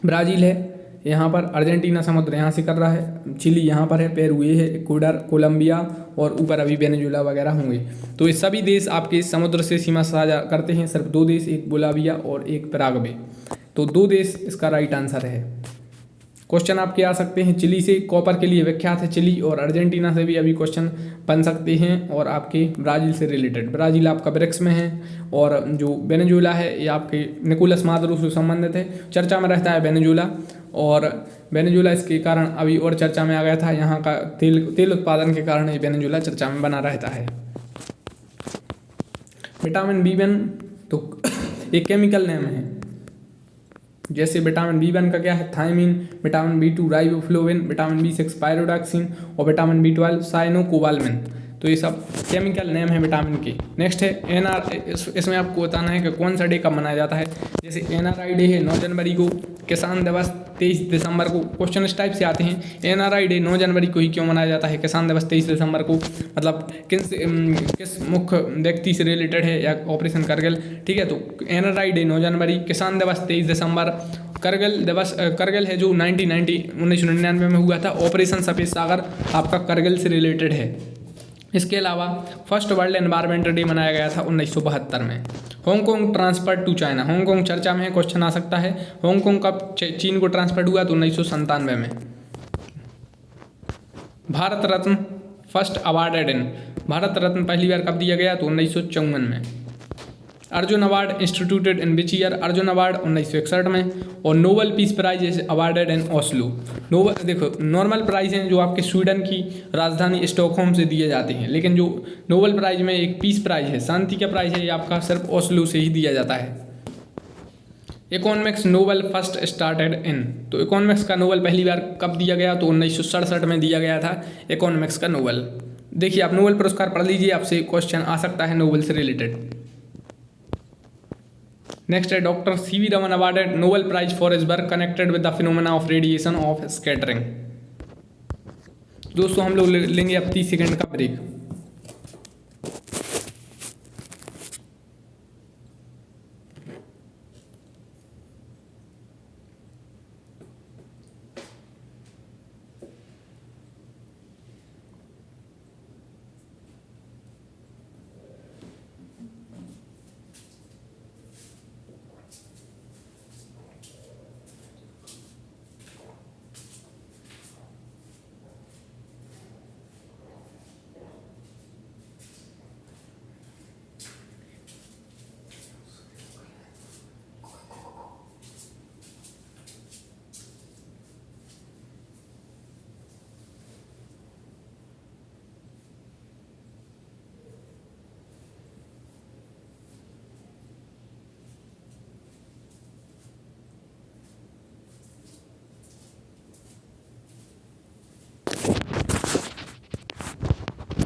S1: ब्राज़ील है यहाँ पर, अर्जेंटीना समुद्र यहाँ से कर रहा है, चिली यहाँ पर है, पेरू ये है, इक्वाडोर, कोलंबिया, और ऊपर अभी वेनेजुएला वगैरह होंगे। तो ये सभी देश आपके समुद्र से सीमा साझा करते हैं, सिर्फ 2 देश, एक बोलाविया और एक पैराग्वे। तो 2 देश इसका राइट आंसर है। क्वेश्चन आपके आ सकते हैं चिली से, कॉपर के लिए विख्यात है चिली, और अर्जेंटीना से भी अभी क्वेश्चन बन सकते हैं, और आपके ब्राज़ील से रिलेटेड। ब्राज़ील आपका ब्रिक्स में है, और जो वेनेजुएला है ये आपके निकोलस मादुरो से संबंधित है, चर्चा में रहता है वेनेजुएला। और वेनेजुएला इसके कारण अभी और चर्चा में आ गया था, यहाँ का तेल उत्पादन के कारण ये वेनेजुएला चर्चा में बना रहता है। विटामिन B1 तो एक केमिकल नेम है, जैसे विटामिन B1 का क्या है, thiamine, vitamin B2 riboflavin, vitamin B6 pyridoxine, और विटामिन B12 साइनोकोबालमिन। तो ये सब केमिकल नेम है विटामिन के। नेक्स्ट है इसमें आपको बताना है कि कौन सा डे कब मनाया जाता है। जैसे NRI डे है 9 जनवरी को, किसान दिवस 23 दिसंबर को। क्वेश्चन इस टाइप से आते हैं, NRI डे 9 जनवरी को ही क्यों मनाया जाता है, किसान दिवस 23 दिसंबर को, मतलब किस मुख्य व्यक्ति से रिलेटेड है, या ऑपरेशन करगिल, ठीक है। तो NRI डे 9 जनवरी, किसान दिवस 23 दिसंबर, करगिल है जो 1999 में हुआ था, ऑपरेशन सफेद सागर आपका करगिल से रिलेटेड है। इसके अलावा फर्स्ट वर्ल्ड एनवायरमेंट डे मनाया गया था 1972 में। Hong Kong transfer to China, Hong Kong चर्चा में है, क्वेश्चन आ सकता है। हांगकांग कब चीन को ट्रांसफर हुआ, तो 1997 में। Bharat Ratna first awarded in, Bharat Ratna पहली बार कब दिया गया, तो 1954 में। Arjun award instituted in which year, Arjun award 1961 में। और Nobel peace prize is awarded in Oslo. Nobel देखो नॉर्मल प्राइज हैं जो आपके स्वीडन की राजधानी स्टॉकहोम से दिए जाते हैं, लेकिन जो नोबेल प्राइज में एक पीस प्राइज है, शांति का प्राइज है, ये आपका सिर्फ ओस्लो से ही दिया जाता है। Economics Nobel first started in, तो इकोनॉमिक्स का नोबेल पहली बार कब दिया गया, तो 1967 में दिया गया था इकोनॉमिक्स का नोबेल। देखिए आप नोबेल पुरस्कार पढ़ लीजिए, आपसे क्वेश्चन आ सकता है नोबेल से रिलेटेड। नेक्स्ट है doctor CV Raman awarded Nobel prize for his work connected with the phenomena of radiation of scattering. दोस्तों हम लोग लेंगे अब 30 सेकंड का ब्रेक।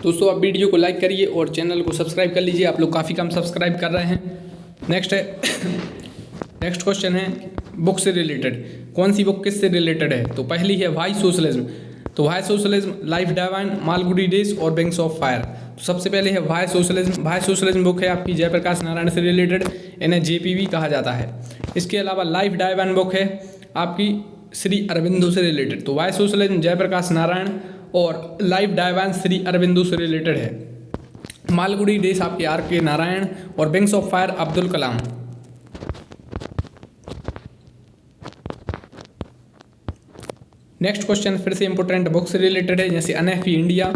S1: दोस्तों आप वीडियो को लाइक करिए और चैनल को सब्सक्राइब कर लीजिए, आप लोग काफ़ी कम सब्सक्राइब कर रहे हैं। नेक्स्ट है नेक्स्ट क्वेश्चन है बुक से रिलेटेड, कौन सी बुक किससे रिलेटेड है, तो पहली है वाई सोशलिज्म। तो why socialism, life divine, Malgudi days और विंग्स ऑफ फायर। तो सबसे पहले है why socialism. Why socialism book है आपकी जयप्रकाश नारायण से रिलेटेड, इन्हें जेपीवी कहा जाता है। इसके अलावा लाइफ डाइवाइन बुक है आपकी श्री अरविंदो से रिलेटेड। तो वाई सोशलिज्म जयप्रकाश नारायण और लाइफ डाइवाइन श्री अरविंदो से रिलेटेड है। मालगुडी डेज आपके आर के नारायण और wings of fire Abdul Kalam. Next question फिर से इंपॉर्टेंट बुक से रिलेटेड है, जैसे unhappy India.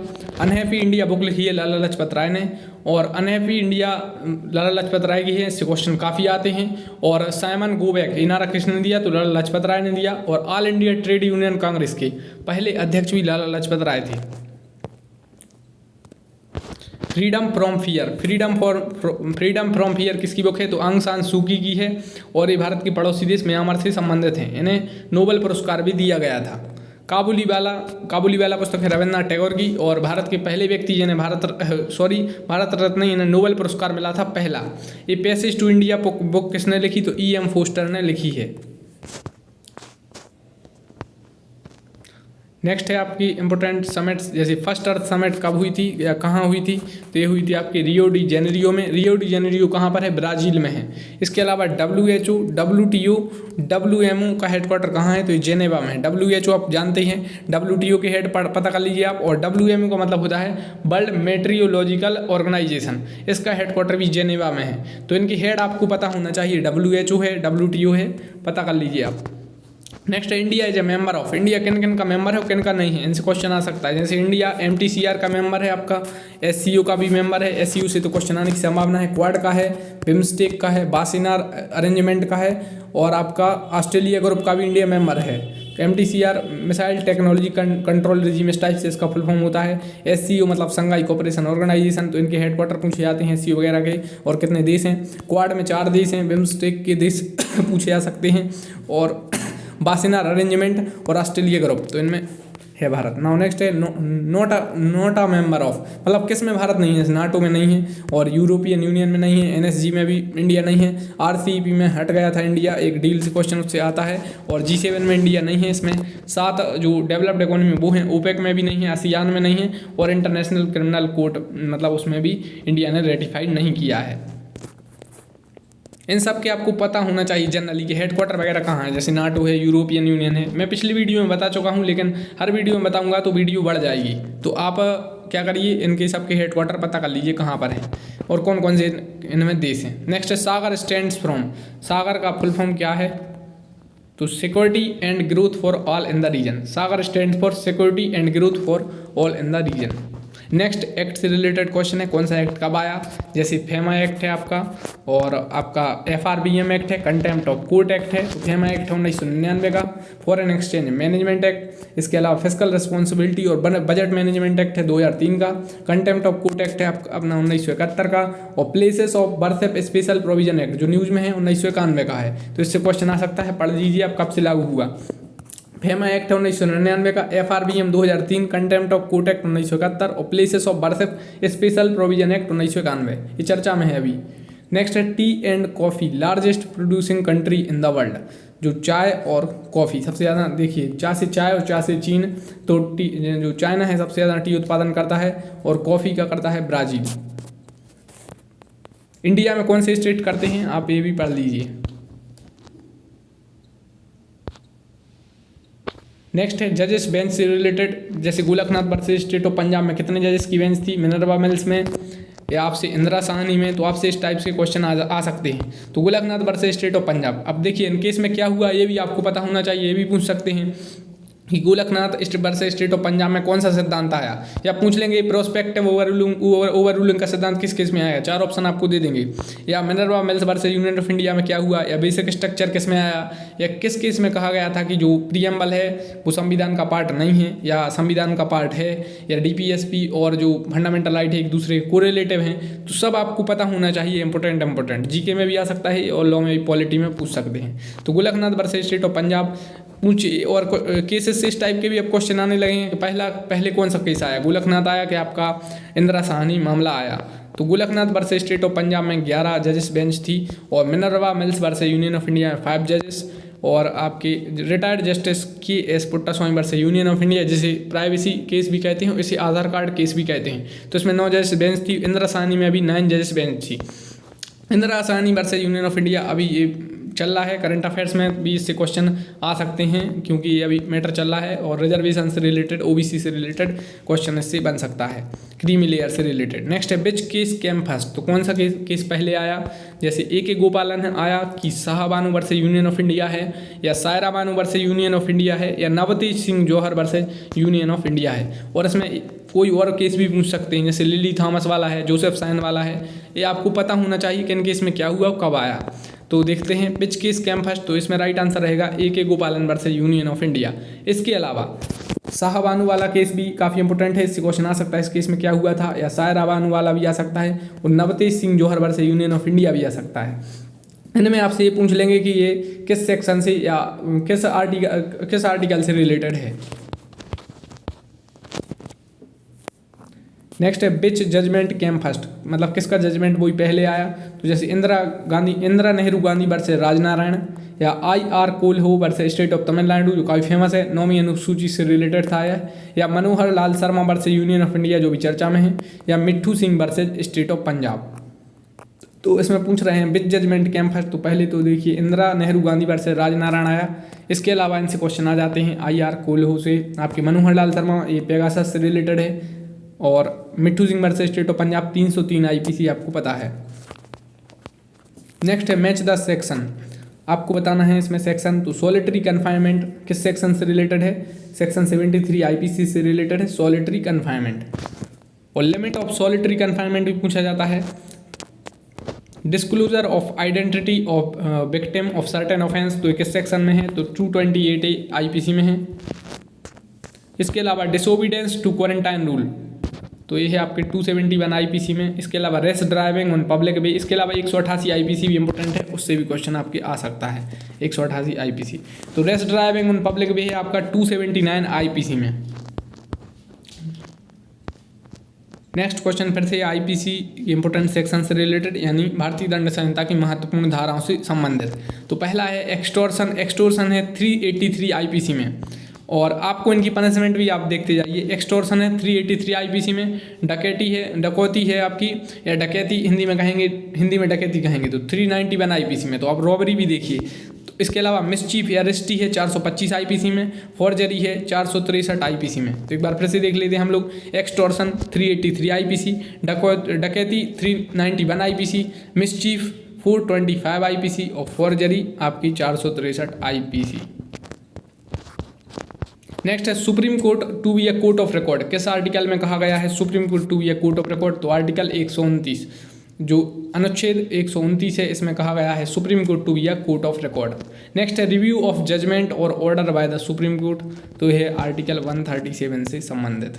S1: Unhappy India book लिखी है लाला लाजपत राय ने, और अनहैप्पी इंडिया लाला लाजपत राय की है, इससे क्वेश्चन काफ़ी आते हैं। और साइमन गोबैक इनारा किसने दिया, तो लाला लाजपत राय ने दिया। और all India trade union Congress के पहले अध्यक्ष भी लाला लाजपत राय थे। Freedom from fear, freedom from fear किसकी बुक है, तो आंग सान सूकी की है, और ये भारत के पड़ोसी देश म्यांमार से संबंधित हैं। इन्हें नोबेल पुरस्कार भी दिया गया था। काबुलीवाला पुस्तक है रविन्द्रनाथ टैगोर की, और भारत के पहले व्यक्ति जिन्हें भारत रत्न इन्हें नोबेल पुरस्कार मिला था पहला। ये पैसेज टू इंडिया बुक किसने लिखी, तो E.M. फोस्टर ने लिखी है। नेक्स्ट है आपकी इंपॉर्टेंट समिट्स, जैसे फर्स्ट अर्थ समिट कब हुई थी या कहाँ हुई थी, तो ये हुई थी आपके रियो डी जेनेरियो में। रियो डी जेनेरियो कहाँ पर है, ब्राज़ील में है। इसके अलावा WHO, WTO, WMO का हेडक्वार्टर कहाँ है, तो ये जेनेवा में है। WHO आप जानते हैं, WTO के हेड पता कर लीजिए आप, और WMO का मतलब होता है वर्ल्ड मेट्रियोलॉजिकल ऑर्गेनाइजेशन, इसका हेडक्वार्टर भी जेनेवा में है। तो इनकी हेड आपको पता होना चाहिए, WHO है, WTO है, पता कर लीजिए आप। नेक्स्ट है India is a member of, India किन किन का मेंबर है और किन का नहीं है, इनसे क्वेश्चन आ सकता है। जैसे इंडिया MTCR का मेंबर है आपका, SCO का भी मेंबर है, SCO से तो क्वेश्चन आने की संभावना है, क्वाड का है, बिम्स्टेक का है, बासिनार अरेंजमेंट का है, और आपका ऑस्ट्रेलिया ग्रुप का भी इंडिया मेंबर है। MTCR missile technology control regime इस टाइप से इसका फुल फॉर्म होता है। SCO मतलब संघाई कोऑपरेशन ऑर्गेनाइजेशन, तो इनके हेडक्वार्टर पूछे जाते हैं SCO वगैरह के, और कितने देश हैं। क्वाड में 4 देश हैं, बिम्स्टेक के देश पूछे जा सकते हैं, और बासिनार अरेंजमेंट और ऑस्ट्रेलिया ग्रुप, तो इनमें है भारत। नाउ नेक्स्ट है नोट अ मेंबर ऑफ, मतलब किस में भारत नहीं है, नाटो में नहीं है, और यूरोपियन यूनियन में नहीं है, NSG में भी इंडिया नहीं है, RCEP में हट गया था इंडिया, एक डील से क्वेश्चन उससे आता है, और G7 में इंडिया नहीं है। इसमें 7 जो डेवलप्ड इकोनॉमी वो हैं, OPEC में भी नहीं है, ASEAN में नहीं है, और इंटरनेशनल क्रिमिनल कोर्ट मतलब उसमें भी इंडिया ने रेटिफाइड नहीं किया है। इन सब के आपको पता होना चाहिए जनरली कि हेडक्वार्टर वगैरह कहाँ है, जैसे नाटो है, यूरोपियन यूनियन है। मैं पिछली वीडियो में बता चुका हूँ, लेकिन हर वीडियो में बताऊँगा तो वीडियो बढ़ जाएगी। तो आप क्या करिए, इनके सबके हेडक्वार्टर पता कर लीजिए कहाँ पर हैं और कौन कौन से इनमें देश हैं। नेक्स्ट है सागर स्टैंड्स फ्रॉम, सागर का फुल फॉर्म क्या है, तो security and growth for all in the region. SAGAR stands for security and growth for all in the region. Next act से रिलेटेड क्वेश्चन है, कौन सा एक्ट कब आया, जैसे फेमा एक्ट है आपका, और आपका FRBM एक्ट है, कंटेम्प्ट ऑफ कोर्ट एक्ट है। फेमा एक्ट है 1999 का, फॉरेन एक्सचेंज मैनेजमेंट एक्ट, इसके अलावा फिस्कल रिस्पॉन्सिबिलिटी और बजट मैनेजमेंट एक्ट है 2003 का। कंटेम्प्ट ऑफ कोर्ट एक्ट है अपना 1971 का, और places of birth special provision act जो न्यूज़ में है 1991 का है। तो इससे क्वेश्चन आ सकता है, पढ़ लीजिए आप कब से लागू हुआ। फेमा एक्ट है 1999 का, FRBM 2003, contempt of court act 1971 और places of birth special provision act 1991, ये चर्चा में है अभी। नेक्स्ट है T and coffee largest producing country in the world, जो चाय और कॉफ़ी सबसे ज़्यादा, देखिए चाय और चाय से चीन, तो टी जो चाइना है सबसे ज़्यादा टी उत्पादन करता है, और कॉफ़ी का करता है ब्राज़ील। इंडिया में कौन से स्टेट करते हैं, आप ये भी पढ़ लीजिए। नेक्स्ट है जजेस बेंच से रिलेटेड, जैसे Golaknath versus state of Punjab में कितने जजेस की बेंच थी, मिनर्वा मिल्स में या आपसे इंदिरा साहनी में, तो आपसे इस टाइप से क्वेश्चन आ सकते हैं। तो Golaknath versus state of Punjab, अब देखिए इन केस में क्या हुआ ये भी आपको पता होना चाहिए, ये भी पूछ सकते हैं कि Golaknath versus state of Punjab में कौन सा सिद्धांत आया, या पूछ लेंगे प्रोस्पेक्टिव ओवररूलिंग का सिद्धांत किस केस में आया, 4 ऑप्शन आपको दे देंगे। या Minerva mills versus union of India में क्या हुआ, या बेसिक स्ट्रक्चर किस में आया, या किस केस में कहा गया था कि जो प्रीएम्बल है वो संविधान का पार्ट नहीं है या संविधान का पार्ट है, या DPSP और जो फंडामेंटल राइट है एक दूसरे कोरिलेटिव हैं। तो सब आपको पता होना चाहिए, इंपॉर्टेंट जीके में भी आ सकता है और लॉ में भी, पॉलिटी में पूछ सकते हैं। तो Golaknath versus state of Punjab पूछिए, और केसेस से इस टाइप के भी अब क्वेश्चन आने लगे हैं कि पहले कौन सा केस आया, गोलकनाथ आया कि आपका इंदिरा साहनी मामला आया। तो Golaknath versus state of Punjab में 11 जजेस बेंच थी, और Minerva mills versus union of India में 5 जजेस, और आपके retired justice KS Puttaswamy versus union of India, जिसे प्राइवेसी केस भी कहते हैं, इसे आधार कार्ड केस भी कहते हैं, तो इसमें 9 जजेस बेंच थी। इंदिरा साहनी में अभी 9 जजेस बेंच थी। Indira Sahni versus union of India अभी ये चल रहा है, करंट अफेयर्स में भी इससे क्वेश्चन आ सकते हैं, क्योंकि ये अभी मैटर चल रहा है, और रिजर्वेशन से रिलेटेड, OBC से रिलेटेड क्वेश्चन इससे बन सकता है, क्रीमी लेयर से रिलेटेड। नेक्स्ट है विच केस केम फर्स्ट, तो कौन सा केस पहले आया, जैसे AK गोपालन आया कि Shahbano versus union of India है, या Saira Banu versus union of India है, या नवतेज सिंह जौहर वर्सेस यूनियन ऑफ इंडिया है। और इसमें कोई और केस भी पूछ सकते हैं, जैसे लिली थॉमस वाला है, जोसेफ साइन वाला है, ये आपको पता होना चाहिए कि इन केस में क्या हुआ, कब आया। तो देखते हैं विच केस केम फर्स्ट, तो इसमें राइट आंसर रहेगा AK गोपालन वर्सेस यूनियन ऑफ इंडिया। इसके अलावा शाहबानू वाला केस भी काफ़ी इंपॉर्टेंट है, इससे क्वेश्चन आ सकता है, इस केस में क्या हुआ था, या सायरा बानू वाला भी आ सकता है, और नवतेज सिंह जौहर वर्सेस यूनियन ऑफ इंडिया भी आ सकता है। इनमें आपसे ये पूछ लेंगे कि ये किस सेक्शन से या किस आर्टिकल से रिलेटेड है। नेक्स्ट है विच जजमेंट केम फर्स्ट, मतलब किसका जजमेंट वही पहले आया, तो जैसे इंदिरा नेहरू गांधी वर्सेस राजनारायण, या IR Coelho versus state of Tamil Nadu जो काफ़ी फेमस है, 9वीं अनुसूची से रिलेटेड था यह, या Manohar Lal Sharma versus union of India जो भी चर्चा में है, या Mitthu Singh versus state of Punjab. तो इसमें पूछ रहे हैं विच जजमेंट केम फर्स्ट, तो पहले तो देखिए इंदिरा नेहरू गांधी वर्सेस राजनारायण आया। इसके अलावा इनसे क्वेश्चन आ जाते हैं IR कोल्हो से, आपके मनोहर लाल शर्मा ये पेगासस से रिलेटेड है, और मिट्ठू Singh versus state of Punjab 303 IPC आपको पता है। नेक्स्ट है मैच द सेक्शन, आपको बताना है इसमें सेक्शन, तो सॉलिटरी कन्फाइनमेंट किस सेक्शन से रिलेटेड है, सेक्शन 73 IPC से रिलेटेड है सॉलिटरी कन्फाइनमेंट। और लिमिट ऑफ सॉलिटरी कन्फाइनमेंट भी पूछा जाता है। Disclosure of identity of victim of certain offence, तो किस सेक्शन में है, तो 228A IPC में है। इसके अलावा डिसोबीडेंस टू क्वारंटाइन रूल, तो ये है आपके 271 IPC में। इसके अलावा रेस ड्राइविंग ऑन पब्लिक वे, इसके अलावा 188 IPC भी इंपॉर्टेंट है, उससे भी क्वेश्चन आपके आ सकता है 188 IPC। तो रेस ड्राइविंग ऑन पब्लिक वे है आपका 279 IPC में। नेक्स्ट क्वेश्चन फिर से IPC इंपॉर्टेंट सेक्शन से रिलेटेड, यानी भारतीय दंड संहिता की महत्वपूर्ण धाराओं से संबंधित। तो पहला है एक्सटोर्शन है 383 IPC में, और आपको इनकी पनिशमेंट भी आप देखते जाइए। एक्सटोर्शन है 383 IPC में, डकैती है आपकी, या डकैती हिंदी में डकैती कहेंगे तो 391 IPC में। तो आप रॉबरी भी देखिए। तो इसके अलावा मिसचीफ या रेस्टी है 425 IPC में, फॉर्जरी है 463 IPC में। तो एक बार फिर से देख लेते हैं हम लोग, एक्सटोर्शन 383 IPC, डकैती 391 IPC, मिसचीफ 425 IPC, और फॉर्जरी आपकी 463 IPC। नेक्स्ट है supreme court to be a court of record. किस आर्टिकल में कहा गया है supreme court to be a court of record? तो आर्टिकल 129, जो अनुच्छेद 129 है, इसमें कहा गया है supreme court to be a court of record. Next है रिव्यू ऑफ जजमेंट और order by the supreme court, तो यह आर्टिकल 137 से संबंधित।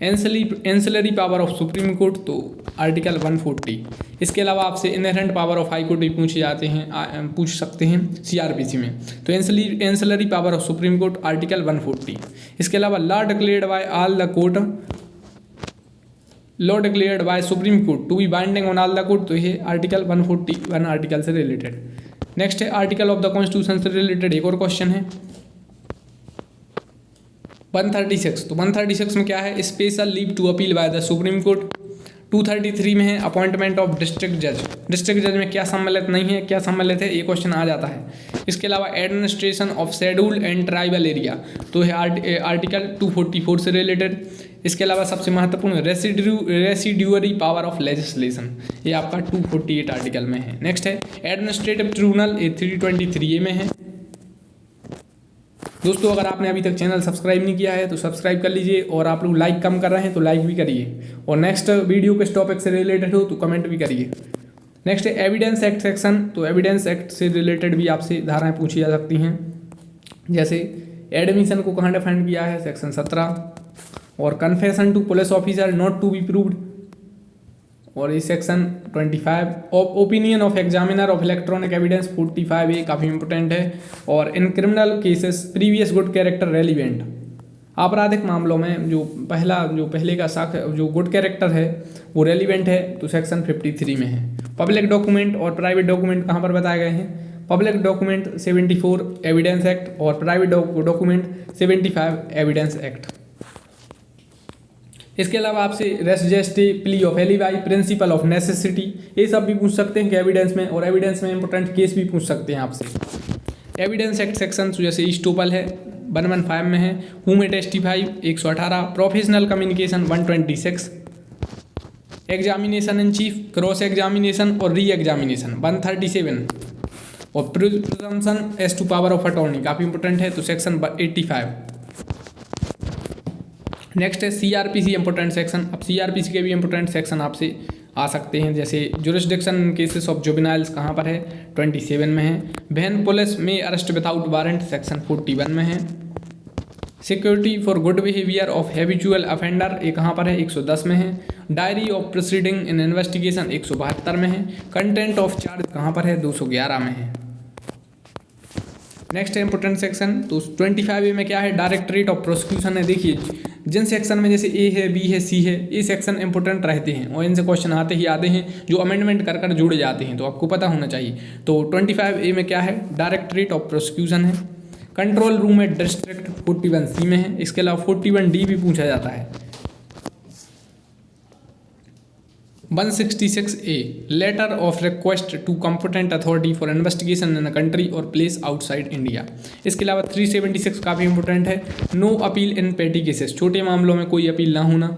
S1: Ancillary power of supreme court, तो आर्टिकल 140। इसके अलावा आपसे inherent power of high court भी पूछ सकते हैं सीआरपीसी में। तो ancillary power of supreme court article 140। इसके अलावा law declared by supreme court to be binding on all the court, तो ये आर्टिकल 141 आर्टिकल से रिलेटेड। नेक्स्ट है आर्टिकल ऑफ द कॉन्स्टिट्यूशन से रिलेटेड एक और क्वेश्चन है 136। तो 136 में क्या है? Special leave to appeal by the supreme court. 233 में है अपॉइंटमेंट ऑफ डिस्ट्रिक्ट जज। डिस्ट्रिक्ट जज में क्या सम्मिलित नहीं है, क्या सम्मिलित है, ये क्वेश्चन आ जाता है। इसके अलावा administration of scheduled and tribal area, तो है आर्टिकल 244 से रिलेटेड। इसके अलावा सबसे महत्वपूर्ण रेसिड्यूअरी पावर ऑफ लेजिस्लेशन, ये आपका 248 आर्टिकल में है। नेक्स्ट है एडमिनिस्ट्रेटिव ट्रिब्यूनल, ये 323A में है। दोस्तों अगर आपने अभी तक चैनल सब्सक्राइब नहीं किया है तो सब्सक्राइब कर लीजिए, और आप लोग लाइक कम कर रहे हैं तो लाइक भी करिए, और नेक्स्ट वीडियो किस टॉपिक से रिलेटेड हो तो कमेंट भी करिए। नेक्स्ट है एविडेंस एक्ट सेक्शन, तो एविडेंस एक्ट से रिलेटेड भी आपसे धाराएं पूछी जा सकती हैं, जैसे एडमिशन को कहाँ डिफाइन किया है, सेक्शन 17, और confession to police officer not to be proved, और ये section 25। Opinion of examiner of electronic evidence 45, ये काफ़ी इंपॉर्टेंट है। और in criminal cases previous good character relevant, आपराधिक मामलों में जो पहले का साक्ष्य जो गुड कैरेक्टर है वो रेलिवेंट है, तो सेक्शन 53 में है। पब्लिक डॉक्यूमेंट और प्राइवेट डॉक्यूमेंट कहाँ पर बताए गए हैं? पब्लिक डॉक्यूमेंट 74 एविडेंस एक्ट और प्राइवेट डॉक्यूमेंट 75 एविडेंस एक्ट। इसके अलावा आपसे res gestae, plea of alibi, principle of necessity, ये सब भी पूछ सकते हैं कि एविडेंस में, और एविडेंस में इंपॉर्टेंट केस भी पूछ सकते हैं आपसे। एविडेंस एक्ट सेक्शन जैसे इस्टोपल है 115 में है, who may testify 118, professional communication 126, examination in chief, cross examination और री एग्जामिनेशन 137, और presumption as to power of attorney काफ़ी इंपॉर्टेंट है, तो सेक्शन 85। नेक्स्ट है सीआरपीसी इंपॉर्टेंट सेक्शन। अब सीआरपीसी के भी इंपॉर्टेंट सेक्शन आपसे आ सकते हैं, जैसे jurisdiction in cases of juveniles कहाँ पर है, 27 में है। When police may arrest without warrant, section 41 में है। Security for good behaviour of habitual offender, ये कहाँ पर है, 110 में है। Diary of proceeding in investigation 172 में है। कंटेंट ऑफ चार्ज कहाँ पर है, 211 में है। नेक्स्ट है इंपॉर्टेंट सेक्शन, तो 25A में क्या है, डायरेक्टरेट ऑफ प्रोसिक्यूशन है। देखिए जिन सेक्शन में जैसे ए है, बी है, सी है, ये सेक्शन इंपॉर्टेंट रहते हैं और इनसे क्वेश्चन आते ही आते हैं, जो अमेंडमेंट कर कर जुड़ जाते हैं, तो आपको पता होना चाहिए। तो 25A में क्या है, डायरेक्टरेट ऑफ प्रोसिक्यूशन है। Control room at district 41C में है। इसके अलावा 41D भी पूछा जाता है। 166A letter of request to competent authority for investigation in a country और प्लेस आउटसाइड इंडिया। इसके अलावा 376 काफ़ी इंपॉर्टेंट है, नो अपील इन पेटी केसेस, छोटे मामलों में कोई अपील ना होना,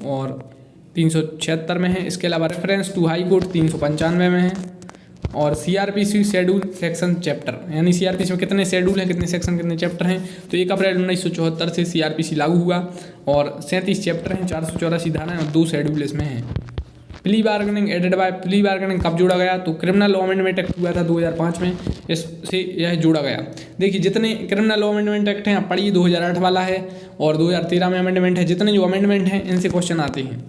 S1: और 376 में है। इसके अलावा रेफरेंस टू हाई कोर्ट 395 में है। और सीआरपीसी शेड्यूल सेक्शन चैप्टर, यानी सीआरपीसी में कितने शेड्यूल हैं, कितने सेक्शन, कितने चैप्टर हैं, तो 1 अप्रैल 1974 से सीआरपीसी लागू हुआ और 37 चैप्टर हैं, 484 धाराएं और 2 शेड्यूल इसमें हैं। Plea bargaining added by, plea bargaining कब जोड़ा गया, तो क्रिमिनल लॉ अमेंडमेंट एक्ट हुआ था 2005 में, इससे यह जोड़ा गया। देखिए जितने क्रिमिनल लॉ अमेंडमेंट एक्ट हैं, आप पढ़िए 2008 वाला है और 2013 में अमेंडमेंट है, जितने जो अमेंडमेंट हैं इनसे क्वेश्चन आते हैं।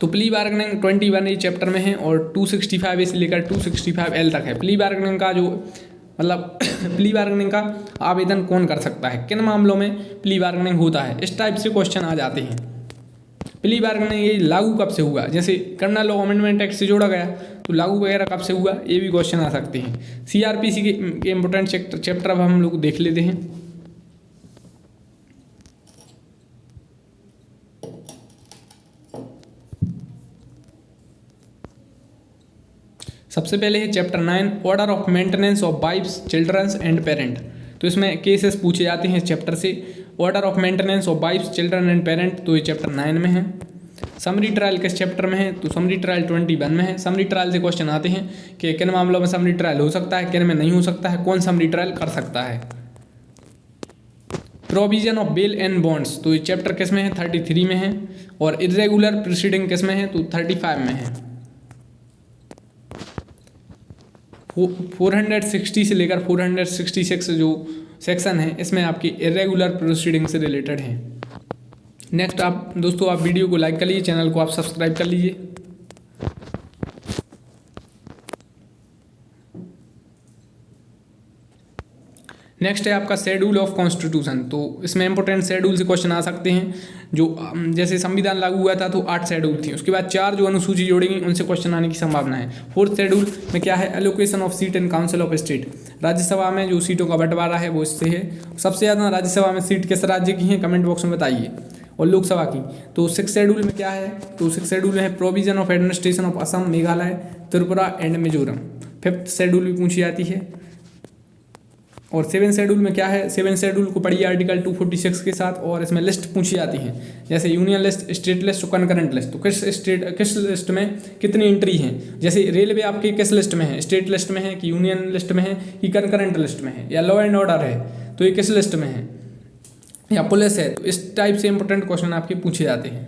S1: तो प्ली बार्गेनिंग 21 चैप्टर में है और 265 से लेकर 265L तक है। प्ली बार्गेनिंग का जो मतलब प्ली बार्गेनिंग का आवेदन कौन कर सकता है, किन मामलों में प्ली बार्गेनिंग होता है, इस टाइप से क्वेश्चन आ जाते हैं। प्ली बार्गेनिंग ये लागू कब से हुआ, जैसे क्रिमिनल लॉ अमेंडमेंट एक्ट से जोड़ा गया तो लागू वगैरह कब से हुआ, ये भी क्वेश्चन आ सकते हैं। सीआरपीसी के इंपॉर्टेंट चैप्टर अब हम लोग देख लेते हैं। सबसे पहले है chapter 9 order of maintenance of wives, childrens and parent. तो इसमें केसेस पूछे जाते हैं इस चैप्टर से। Order of maintenance of wives, children and parent, तो ये चैप्टर 9 में है। समरी ट्रायल किस चैप्टर में है, तो समरी ट्रायल 21 में है। समरी ट्रायल से क्वेश्चन आते हैं कि किन मामलों में समरी ट्रायल हो सकता है, किन में नहीं हो सकता है, कौन समरी ट्रायल कर सकता है। Provision of bail and bonds, तो ये चैप्टर किस में है? 33 में है। और इरेगुलर प्रोसीडिंग किस में है? तो 35 में है। 460 से लेकर 466 जो सेक्शन है इसमें आपकी इरेगुलर प्रोसीडिंग से रिलेटेड है। नेक्स्ट आप दोस्तों आप वीडियो को लाइक कर लीजिए, चैनल को आप सब्सक्राइब कर लीजिए। नेक्स्ट है आपका शेड्यूल ऑफ कॉन्स्टिट्यूशन, तो इसमें इंपॉर्टेंट शेड्यूल से क्वेश्चन आ सकते हैं। जो जैसे संविधान लागू हुआ था तो 8 शेड्यूल थी, उसके बाद 4 जो अनुसूची जोड़ी गई उनसे क्वेश्चन आने की संभावना है। 4th शेड्यूल में क्या है? Allocation of seat in council of state, Rajya Sabha में जो सीटों का बंटवारा है वो इससे है। सबसे ज़्यादा राज्यसभा में सीट किस राज्य की हैं? कमेंट बॉक्स में बताइए। और लोकसभा की तो 6th शेड्यूल में क्या है? तो 6th शेड्यूल में है provision of administration of Assam, Meghalaya, Tripura and Mizoram. 5th schedule भी पूछी जाती है। और 7th शेड्यूल में क्या है? 7th शेड्यूल को पढ़िए आर्टिकल 246 के साथ, और इसमें लिस्ट पूछी जाती है, जैसे यूनियन लिस्ट, स्टेट लिस्ट और कनकरेंट लिस्ट। तो किस लिस्ट में कितनी एंट्री है? जैसे रेलवे आपकी किस लिस्ट में है? स्टेट लिस्ट में है कि यूनियन लिस्ट में है कि कनकरेंट लिस्ट में है? या लॉ एंड ऑर्डर है तो ये किस लिस्ट में है? या पुलिस है? तो इस टाइप से इंपॉर्टेंट क्वेश्चन आपके पूछे जाते हैं।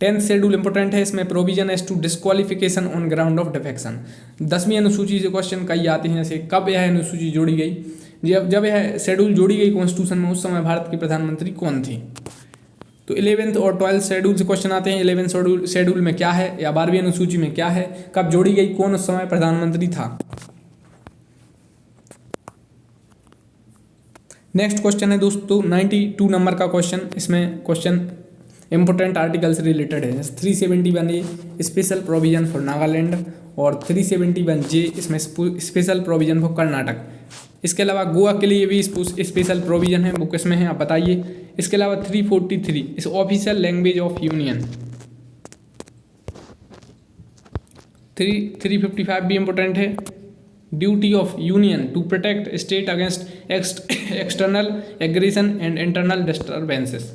S1: 10th शेड्यूल इंपॉर्टेंट है, इसमें provision as to disqualification on ground of defection. 10वीं अनुसूची से क्वेश्चन कई आते हैं, जैसे कब यह अनुसूची जोड़ी गई? जब यह शेड्यूल जोड़ी गई कॉन्स्टिट्यूशन में, उस समय भारत की प्रधानमंत्री कौन थी? तो 11th और 12th शेड्यूल से क्वेश्चन आते हैं। 11th शेड्यूल में क्या है, या 12वीं अनुसूची में क्या है, कब जोड़ी गई, कौन उस समय प्रधानमंत्री था? नेक्स्ट क्वेश्चन है दोस्तों 92 नंबर का क्वेश्चन। इसमें क्वेश्चन इंपॉर्टेंट आर्टिकल से रिलेटेड है। 371A special provision for Nagaland और 371J इसमें स्पेशल प्रोविजन फॉर कर्नाटक। इसके अलावा गोवा के लिए भी स्पेशल प्रोविजन है, वो किस में है आप बताइए। इसके अलावा 343 इस ऑफिशियल लैंग्वेज ऑफ यूनियन। 355 भी इंपॉर्टेंट है, duty of union to protect state against external aggression and internal disturbances.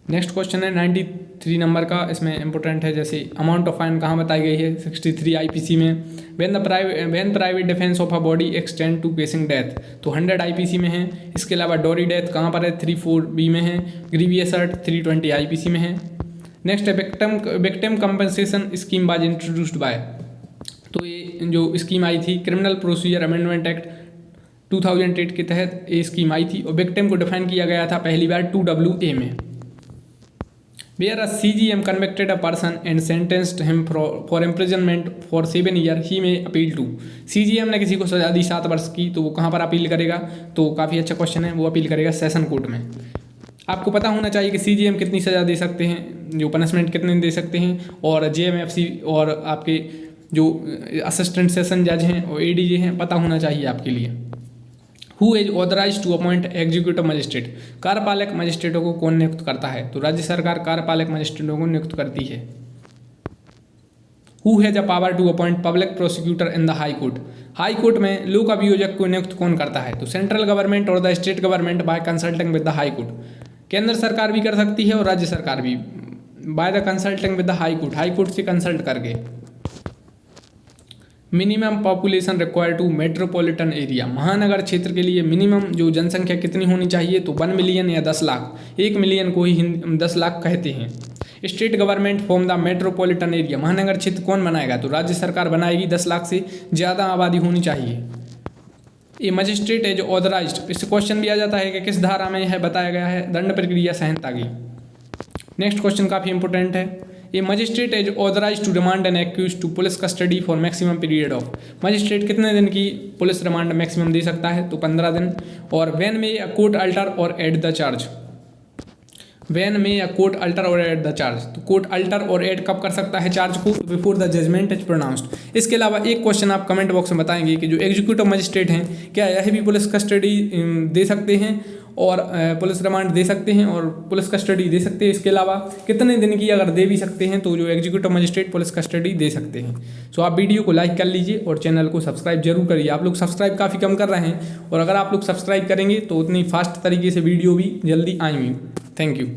S1: Next question है 93 नंबर का, इसमें इंपॉर्टेंट है, जैसे अमाउंट ऑफ फाइन कहाँ बताई गई है? 63 IPC में। When private defence of a body extend to causing death, तो 100 IPC में है। इसके अलावा डोरी डेथ कहाँ पर है? 34B में है। ग्रीवियस हर्ट 320 IPC में है। नेक्स्ट है victim compensation scheme was introduced by, तो ये जो स्कीम आई थी क्रिमिनल प्रोसीजर अमेंडमेंट एक्ट 2008 के तहत ये स्कीम आई थी। और विक्टिम को डिफाइन किया गया था पहली बार 2WA में। Where a CGM convicted a person and sentenced him for imprisonment for 7 years, he may appeal to। CGM ने किसी को सजा दी 7 वर्ष की, तो वो कहाँ पर अपील करेगा? तो काफ़ी अच्छा क्वेश्चन है, वो अपील करेगा सेशन कोर्ट में। आपको पता होना चाहिए कि CGM कितनी सज़ा दे सकते हैं, जो पनिशमेंट कितने दे सकते हैं, और JMFC और आपके जो असिस्टेंट सेशन जज हैं और ADJ हैं, पता होना चाहिए आपके लिए। Who is authorise to appoint executive magistrate, कार्यपालक मजिस्ट्रेटों को कौन नियुक्त करता है? तो राज्य सरकार कार्यपालक मजिस्ट्रेटों को नियुक्त करती है। Who has a power to appoint public prosecutor in the high court, high court में लोक अभियोजक को नियुक्त कौन करता है? तो सेंट्रल गवर्नमेंट और the state government by consulting with the high court. केंद्र सरकार भी कर सकती है और राज्य सरकार भी by the consulting with the high court, high court से कंसल्ट करके। Minimum population require to metropolitan area, महानगर क्षेत्र के लिए मिनिमम जो जनसंख्या कितनी होनी चाहिए? तो 1 मिलियन या 10 लाख। 1 मिलियन को ही 10 लाख कहते हैं। State government form the metropolitan area, महानगर क्षेत्र कौन बनाएगा? तो राज्य सरकार बनाएगी। 10 लाख से ज़्यादा आबादी होनी चाहिए। ये मजिस्ट्रेट है जो ऑथराइज्ड, इससे क्वेश्चन भी आ जाता है कि किस धारा में यह बताया गया है? दंड प्रक्रिया संहिता की। नेक्स्ट क्वेश्चन काफ़ी इंपॉर्टेंट है, a magistrate is authorise to remand an accused to police custody for maximum period of, magistrate कितने दिन की पुलिस रिमांड मैक्सिमम दे सकता है? तो 15 दिन। और when may a court alter और add the charge, when may a court alter और एड द चार्ज, तो कोर्ट अल्टर और एड कब कर सकता है चार्ज को? Before the judgement is pronounced. इसके अलावा एक क्वेश्चन आप कमेंट बॉक्स में बताएंगे कि जो एग्जीक्यूटिव मजिस्ट्रेट हैं क्या यह भी पुलिस कस्टडी दे सकते हैं और पुलिस रिमांड दे सकते हैं और पुलिस कस्टडी दे सकते हैं? इसके अलावा कितने दिन की अगर दे भी सकते हैं तो जो एग्जीक्यूटिव मजिस्ट्रेट पुलिस कस्टडी दे सकते हैं। सो आप वीडियो को लाइक कर लीजिए और चैनल को सब्सक्राइब जरूर करिए। आप लोग सब्सक्राइब काफ़ी कम कर रहे हैं और अगर आप लोग सब्सक्राइब करेंगे तो उतनी फास्ट तरीके से वीडियो भी जल्दी आएंगी। Thank you.